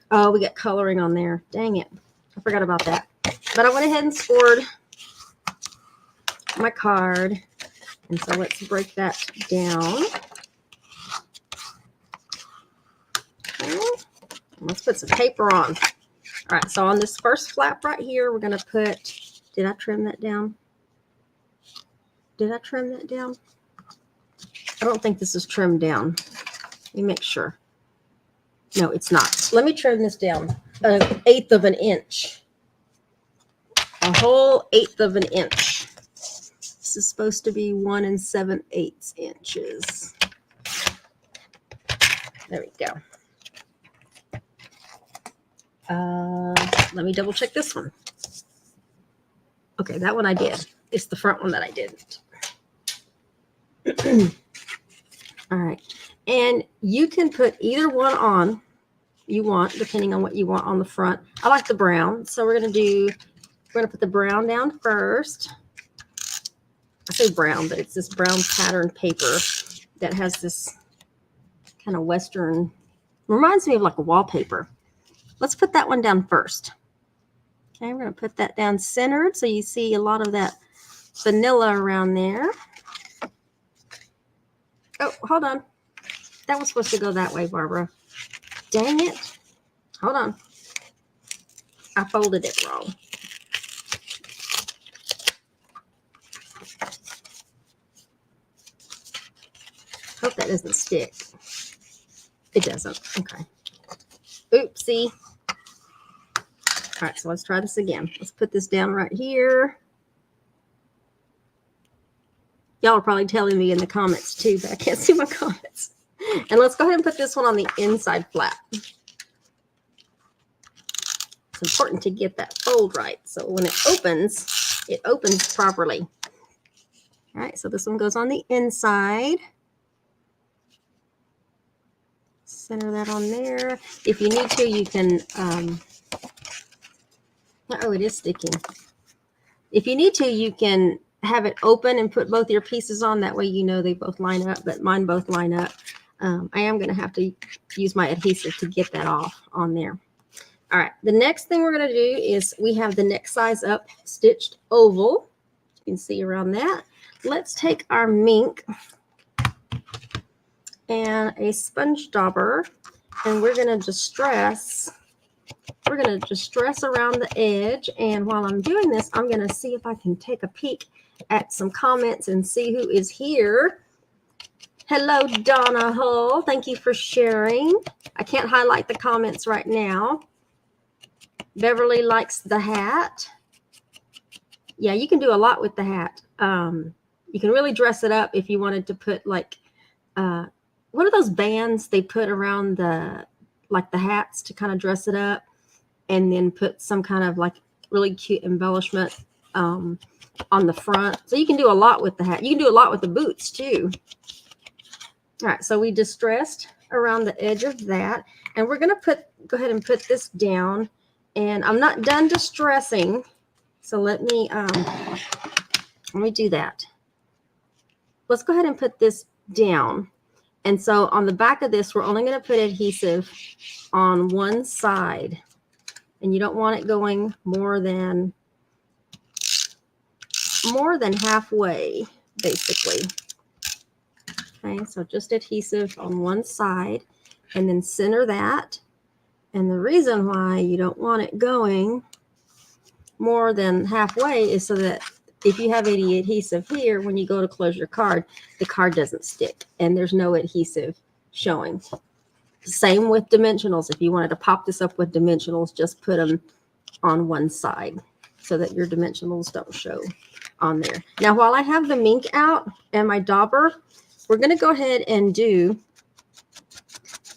Oh, we got coloring on there. Dang it. I forgot about that. But I went ahead and scored my card. And so let's break that down. Okay. Let's put some paper on. All right, so on this first flap right here, we're going to put, did I trim that down? Did I trim that down? I don't think this is trimmed down. Let me make sure. No, it's not. Let me trim this down 1/8 of an inch. A whole 1/8 of an inch. This is supposed to be 1 7/8 inches. There we go. Let me double check this one. Okay, that one I did. It's the front one that I didn't. All right. And you can put either one on you want, depending on what you want on the front. I like the brown. So we're going to put the brown down first. I say brown, but it's this brown pattern paper that has this kind of Western, reminds me of like a wallpaper. Let's put that one down first. Okay, we're going to put that down centered so you see a lot of that vanilla around there. Oh, hold on. That was supposed to go that way, Barbara. Dang it. Hold on. I folded it wrong. Hope that doesn't stick. It doesn't. Okay. Oopsie. All right, so let's try this again. Let's put this down right here. Y'all are probably telling me in the comments too, but I can't see my comments. And let's go ahead and put this one on the inside flap. It's important to get that fold right. So when it opens properly. All right, so this one goes on the inside. Center that on there. If you need to, you can, oh, it is sticking. If you need to, you can have it open and put both your pieces on. That way you know they both line up, but mine both line up. I am going to have to use my adhesive to get that off on there. All right, the next thing we're going to do is we have the neck size up stitched oval. You can see around that. Let's take our mink and a sponge dauber, And we're going to distress. We're going to distress around the edge. And while I'm doing this, I'm going to see if I can take a peek at some comments and see who is here. Hello, Donna Hull. Thank you for sharing. I can't highlight the comments right now. Beverly likes the hat. Yeah, you can do a lot with the hat. You can really dress it up if you wanted to put like, what are those bands they put around the hats to kind of dress it up, and then put some kind of like really cute embellishment on the front. So you can do a lot with the hat. You can do a lot with the boots too. All right, so we distressed around the edge of that, and we're going to go ahead and put this down. And I'm not done distressing, so let me do that. Let's go ahead and put this down. And so on the back of this, we're only going to put adhesive on one side, and you don't want it going more than halfway, basically. Okay, so just adhesive on one side, and then center that. And the reason why you don't want it going more than halfway is so that if you have any adhesive here, when you go to close your card, the card doesn't stick and there's no adhesive showing. Same with dimensionals. If you wanted to pop this up with dimensionals, just put them on one side so that your dimensionals don't show on there. Now, while I have the mink out and my dauber, we're going to go ahead and do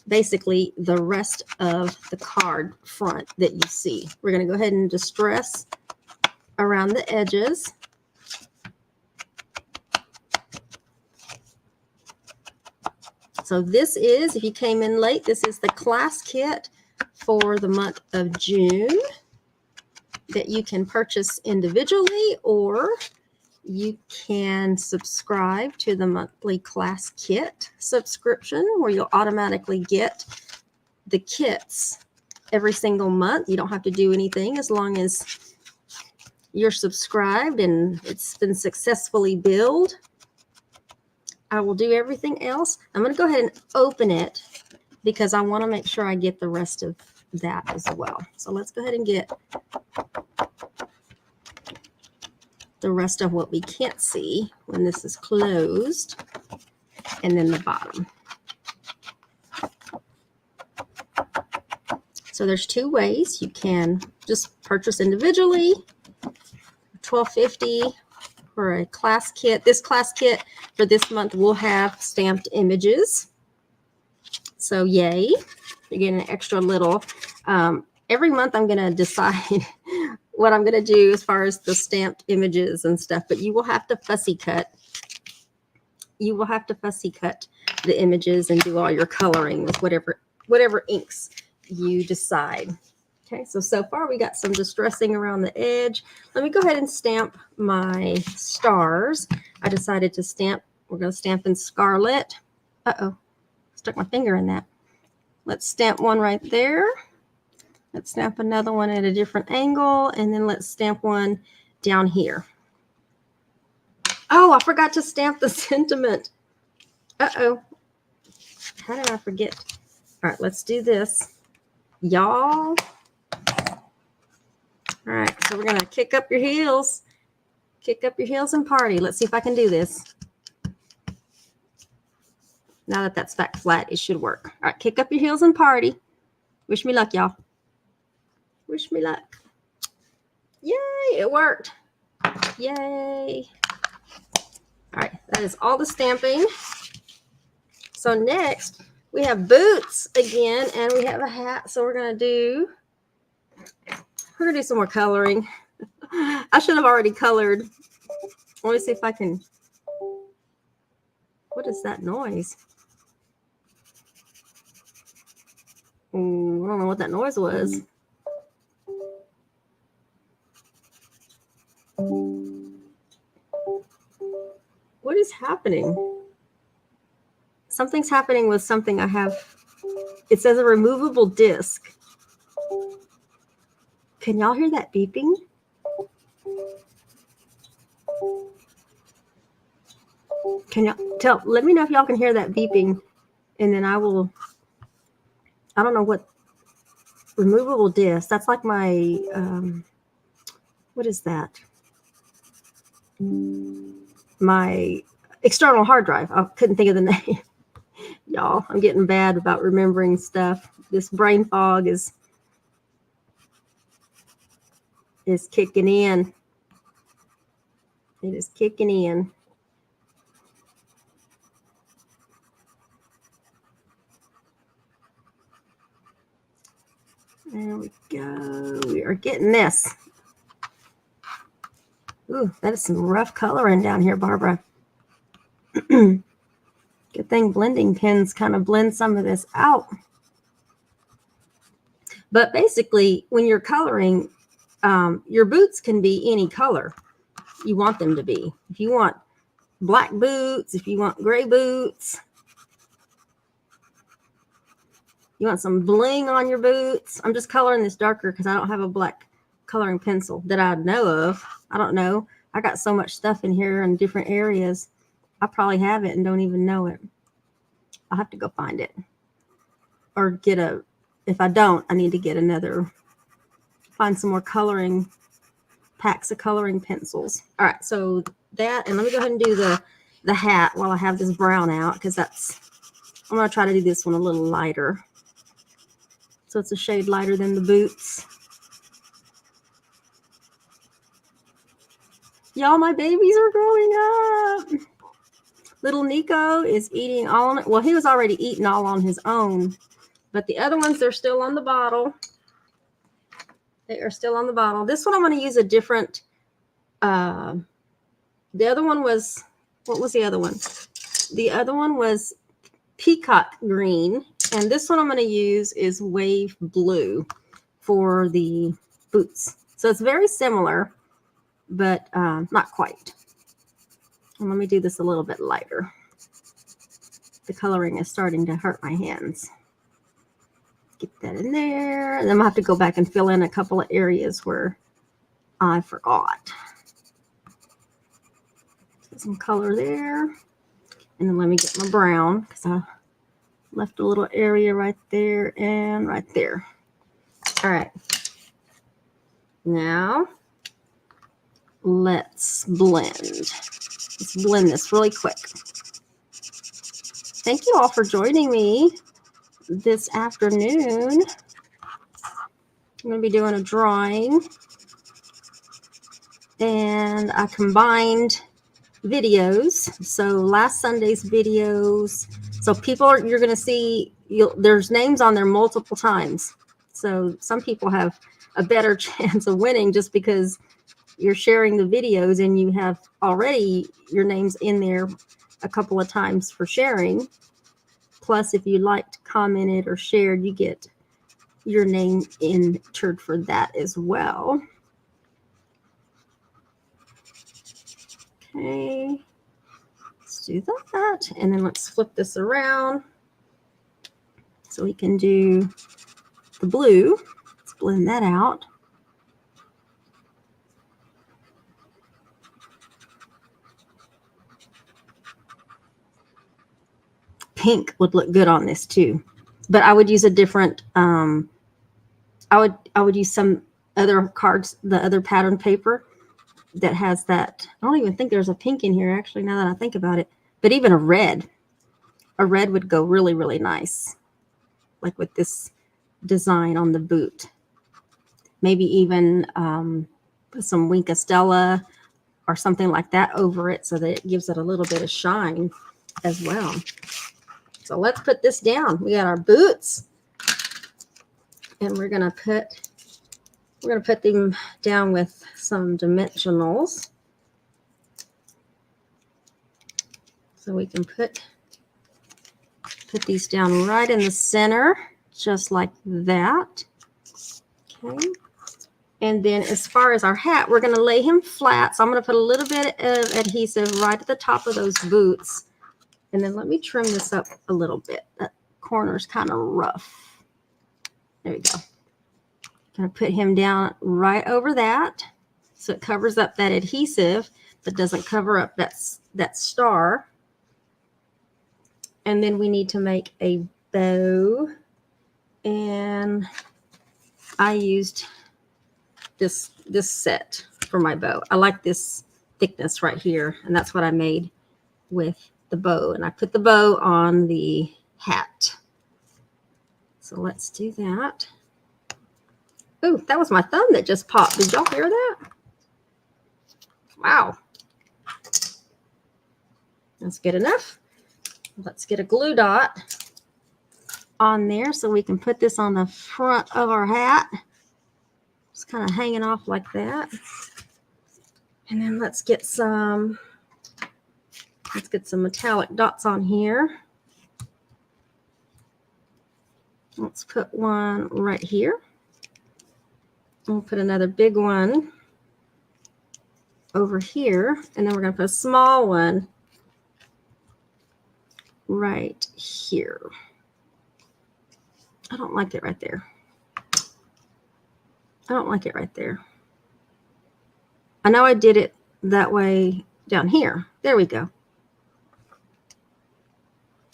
basically the rest of the card front that you see. We're going to go ahead and distress around the edges. So this is, if you came in late, this is the class kit for the month of June that you can purchase individually, or you can subscribe to the monthly class kit subscription where you'll automatically get the kits every single month. You don't have to do anything as long as you're subscribed and it's been successfully billed. I will do everything else. I'm going to go ahead and open it because I want to make sure I get the rest of that as well. So let's go ahead and get the rest of what we can't see when this is closed, and then the bottom. So there's two ways. You can just purchase individually, $12.50 for a class kit. This class kit for this month will have stamped images. So yay, you're getting an extra little. Every month I'm going to decide what I'm going to do as far as the stamped images and stuff, but you will have to fussy cut. You will have to fussy cut the images and do all your coloring with whatever inks you decide. Okay, so far we got some distressing around the edge. Let me go ahead and stamp my stars. I decided to stamp, we're going to stamp in Scarlet. Uh-oh, stuck my finger in that. Let's stamp one right there. Let's stamp another one at a different angle, and then let's stamp one down here. Oh, I forgot to stamp the sentiment. Uh-oh. How did I forget? All right, let's do this. Y'all. All right, so we're going to kick up your heels. Kick up your heels and party. Let's see if I can do this. Now that that's back flat, it should work. All right, kick up your heels and party. Wish me luck, y'all. Wish me luck. Yay, it worked. Yay. All right, that is all the stamping. So next, we have boots again, and we have a hat. So we're going to do some more coloring. I should have already colored. Let me see if I can. What is that noise? I don't know what that noise was. What is happening? Something's happening with something I have. It says a removable disc. Can y'all hear that beeping? Can y'all let me know if y'all can hear that beeping, and then I will I don't know what removable disc. That's like my, what is that? My external hard drive. I couldn't think of the name. Y'all, I'm getting bad about remembering stuff. This brain fog is kicking in. It is kicking in. There we go. We are getting this. Ooh, that is some rough coloring down here, Barbara. Good thing blending pens kind of blend some of this out. But basically, when you're coloring, your boots can be any color you want them to be. If you want black boots, if you want gray boots, you want some bling on your boots. I'm just coloring this darker because I don't have a black coloring pencil that I know of. I don't know. I got so much stuff in here in different areas. I probably have it and don't even know it. I'll have to go find it. Or get a, if I don't, I need to get another, find some more coloring, packs of coloring pencils. All right, so that, and let me go ahead and do the hat while I have this brown out, because that's, I'm going to try to do this one a little lighter. So it's a shade lighter than the boots. Y'all, my babies are growing up. Little Nico is eating all on it. Well, he was already eating all on his own, but the other ones, they're still on the bottle. They are still on the bottle. This one, I'm going to use a different, the other one was, what was the other one? The other one was peacock green. And this one I'm going to use is wave blue for the boots. So it's very similar, but not quite. And let me do this a little bit lighter. The coloring is starting to hurt my hands. Get that in there. And then I'll have to go back and fill in a couple of areas where I forgot. Get some color there. And then let me get my brown, because I left a little area right there and right there. All right. Now, let's blend. Let's blend this really quick. Thank you all for joining me this afternoon. I'm going to be doing a drawing. And I combined videos. So last Sunday's videos. So people are, you're going to see, there's names on there multiple times. So some people have a better chance of winning just because you're sharing the videos and you have already your names in there a couple of times for sharing. Plus, if you liked, commented, or shared, you get your name entered for that as well. Okay, let's do that. And then let's flip this around so we can do the blue. Let's blend that out. Pink would look good on this too, but I would use a different, I would use some other cards, the other pattern paper that has that. I don't even think there's a pink in here actually, now that I think about it, but even a red would go really, really nice. Like with this design on the boot. Maybe even put some Wink Estella or something like that over it so that it gives it a little bit of shine as well. So let's put this down. We got our boots, and we're gonna put them down with some dimensionals. So we can put these down right in the center, just like that. Okay. And then as far as our hat, we're gonna lay him flat. So I'm gonna put a little bit of adhesive right at the top of those boots. And then let me trim this up a little bit. That corner's kind of rough. There we go. Gonna put him down right over that. So it covers up that adhesive, but doesn't cover up that star. And then we need to make a bow And I used this set for my bow. I like this thickness right here, and that's what I made with the bow. And I put the bow on the hat. So let's do that. Oh, that was my thumb that just popped. Did y'all hear that? Wow. That's good enough. Let's get a glue dot on there so we can put this on the front of our hat. It's kind of hanging off like that. And then let's get some metallic dots on here. Let's put one right here. We'll put another big one over here. And then we're going to put a small one right here. I don't like it right there. I don't like it right there. I know I did it that way down here. There we go.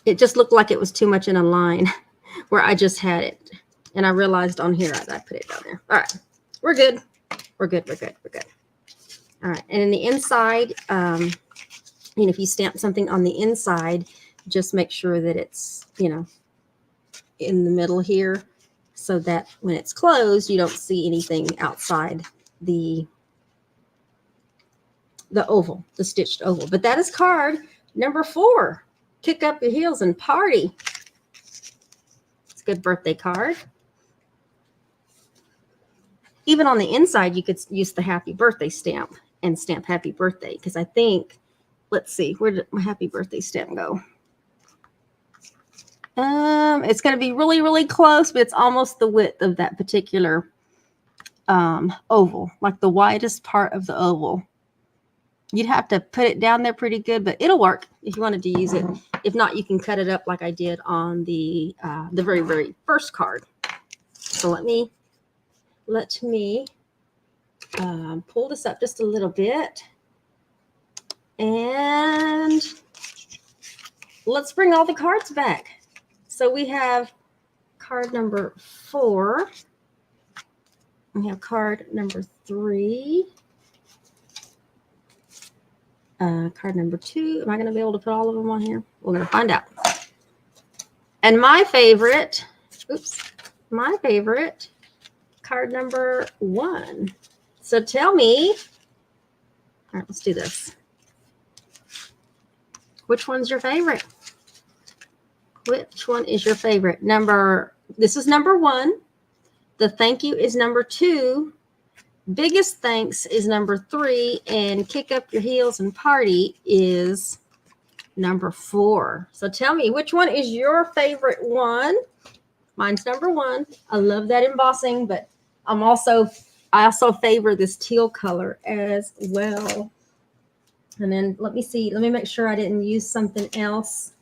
It just looked like it was too much in a line where I just had it. And I realized on here I put it down there. All right. We're good. We're good. We're good. We're good. All right. And in the inside, if you stamp something on the inside, just make sure that it's, in the middle here so that when it's closed, you don't see anything outside the oval, the stitched oval. But that is card number 4. Kick up your heels and party. It's a good birthday card. Even on the inside, you could use the happy birthday stamp and stamp happy birthday. Because I think, let's see, where did my happy birthday stamp go? It's going to be really, really close, but it's almost the width of that particular oval, like the widest part of the oval. You'd have to put it down there pretty good, but it'll work if you wanted to use it. If not, you can cut it up like I did on the very, very first card. So let me pull this up just a little bit. And let's bring all the cards back. So we have card number 4. We have card number 3. Card number 2. Am I going to be able to put all of them on here? We're going to find out. And my favorite, card number 1. So tell me, all right, let's do this. Which one's your favorite? Which one is your favorite? This is number 1. The thank you is number 2. Biggest thanks is number 3. And kick up your heels and party is number 4. So tell me, which one is your favorite one? Mine's number 1. I love that embossing, but I also favor this teal color as well. And then let me see. Let me make sure I didn't use something else.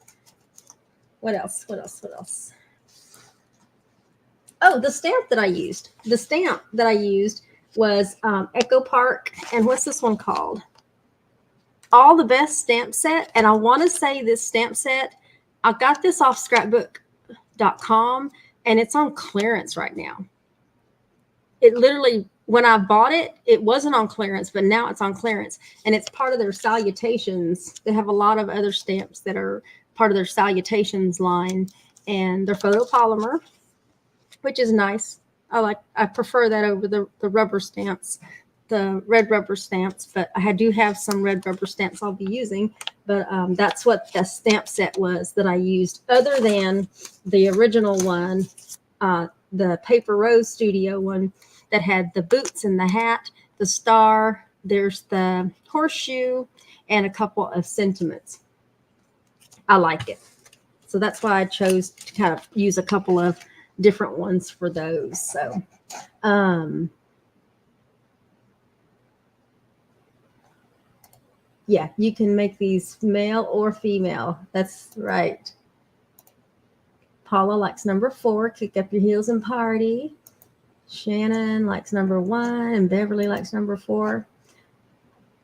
What else? Oh, the stamp that I used. The stamp that I used was Echo Park. And what's this one called? All the Best stamp set. And I want to say this stamp set, I got this off scrapbook.com and it's on clearance right now. It literally, when I bought it, it wasn't on clearance, but now it's on clearance. And it's part of their Salutations. They have a lot of other stamps that are part of their Salutations line, and they're photopolymer, which is nice. I prefer that over the rubber stamps, the red rubber stamps, but I do have some red rubber stamps I'll be using, but that's what the stamp set was that I used, other than the original one, the Paper Rose Studio one that had the boots and the hat, the star, there's the horseshoe, and a couple of sentiments. I like it. So that's why I chose to kind of use a couple of different ones for those. So, yeah, you can make these male or female. That's right. Paula likes number 4, kick up your heels and party. Shannon likes number 1, and Beverly likes number 4.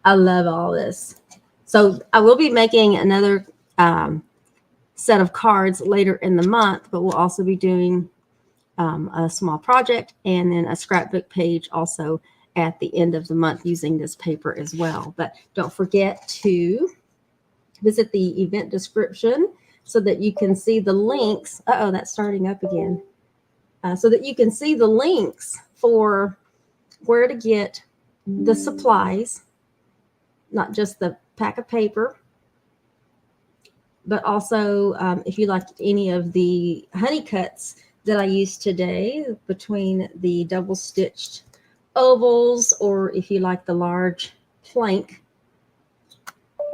I love all this. So I will be making another set of cards later in the month, but we'll also be doing a small project, and then a scrapbook page also at the end of the month using this paper as well. But don't forget to visit the event description so that you can see the links. Uh-oh, that's starting up again. So that you can see the links for where to get the supplies, not just the pack of paper, but also if you like any of the honey cuts that I used today between the double stitched ovals, or if you like the large plank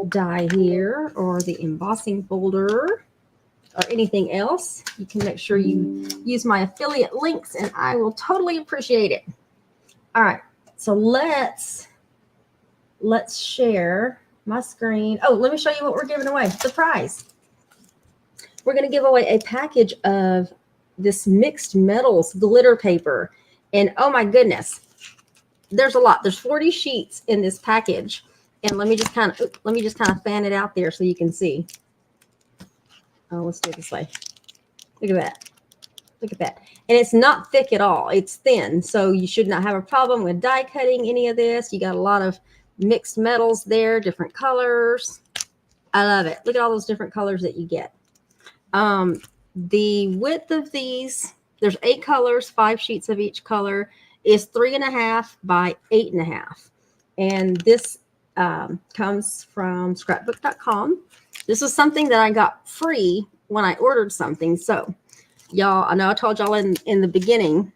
die here, or the embossing folder, or anything else, you can make sure you use my affiliate links and I will totally appreciate it. All right, so let's share my screen. Oh, let me show you what we're giving away. Surprise. We're going to give away a package of this mixed metals glitter paper. And oh my goodness, there's a lot. There's 40 sheets in this package. And let me just kind of fan it out there so you can see. Oh, let's do it this way. Look at that. Look at that. And it's not thick at all. It's thin. So you should not have a problem with die cutting any of this. You got a lot of mixed metals there, different colors. I love it. Look at all those different colors that you get. The width of these, there's 8 colors, 5 sheets of each color, is 3.5 by 8.5. And this comes from scrapbook.com. This was something that I got free when I ordered something. So y'all, I know I told y'all in the beginning,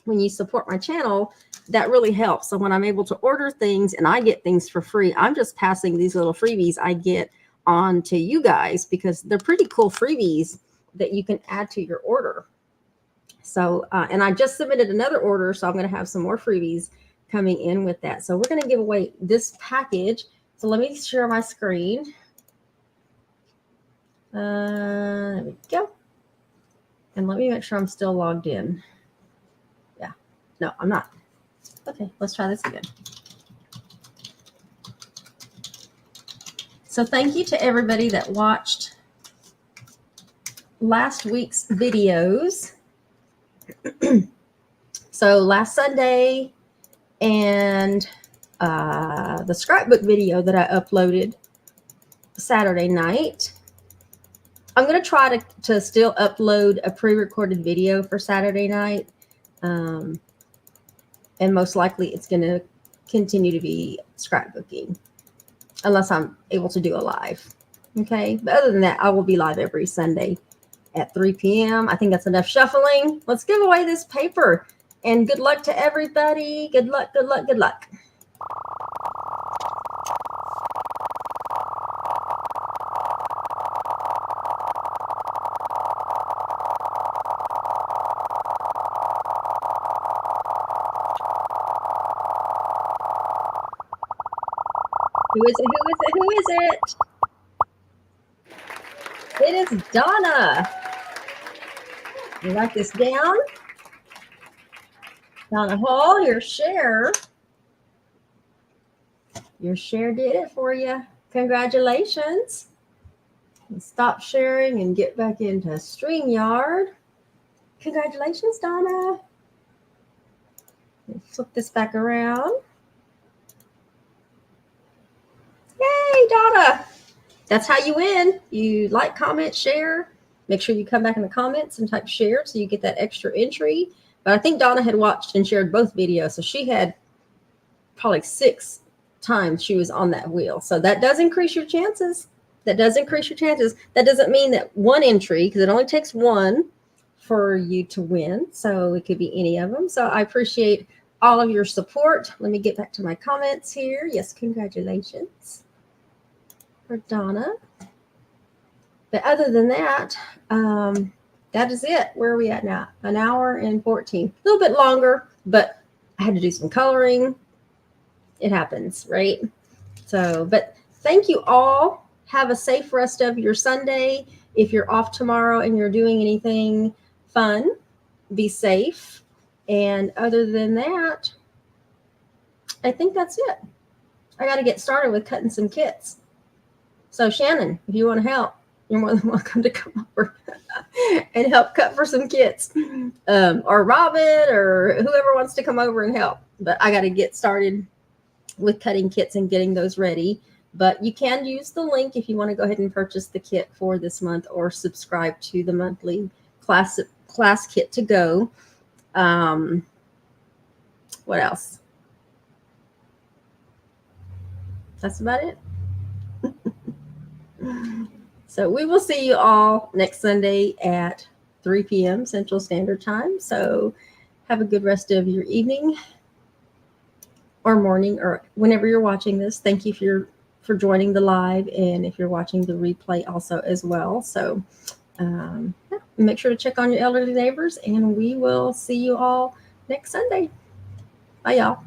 when you support my channel, that really helps. So when I'm able to order things and I get things for free, I'm just passing these little freebies I get on to you guys, because they're pretty cool freebies that you can add to your order. So, and I just submitted another order, so I'm going to have some more freebies coming in with that. So we're going to give away this package. So let me share my screen. There we go. And let me make sure I'm still logged in. Yeah, no, I'm not. Okay, let's try this again. So thank you to everybody that watched last week's videos. So last Sunday and the scrapbook video that I uploaded Saturday night. I'm going to try to still upload a pre-recorded video for Saturday night. And most likely it's going to continue to be scrapbooking, unless I'm able to do a live. Okay. But other than that, I will be live every Sunday at 3 p.m. I think that's enough shuffling. Let's give away this paper. And good luck to everybody. Good luck, good luck, good luck. Who is it? Who is it? Who is it? It is Donna. You write this down. Donna Hall, your share. Your share did it for you. Congratulations. Stop sharing and get back into StreamYard. Congratulations, Donna. Flip this back around. Yay, Donna. That's how you win. You like, comment, share. Make sure you come back in the comments and type share so you get that extra entry. But I think Donna had watched and shared both videos. So she had probably 6 times she was on that wheel. So that does increase your chances. That does increase your chances. That doesn't mean that one entry, because it only takes one for you to win. So it could be any of them. So I appreciate all of your support. Let me get back to my comments here. Yes, congratulations for Donna. But other than that, that is it. Where are we at now? 1 hour and 14. A little bit longer, but I had to do some coloring. It happens, right? So, but thank you all. Have a safe rest of your Sunday. If you're off tomorrow and you're doing anything fun, be safe. And other than that, I think that's it. I got to get started with cutting some kits. So Shannon, if you want to help, you're more than welcome to come over and help cut for some kits, or Robin, or whoever wants to come over and help. But I got to get started with cutting kits and getting those ready. But you can use the link if you want to go ahead and purchase the kit for this month, or subscribe to the monthly class kit to go. What else? That's about it. So we will see you all next Sunday at 3 p.m. Central Standard Time. So have a good rest of your evening or morning, or whenever you're watching this. Thank you for joining the live, and if you're watching the replay also as well. So make sure to check on your elderly neighbors, and we will see you all next Sunday. Bye, y'all.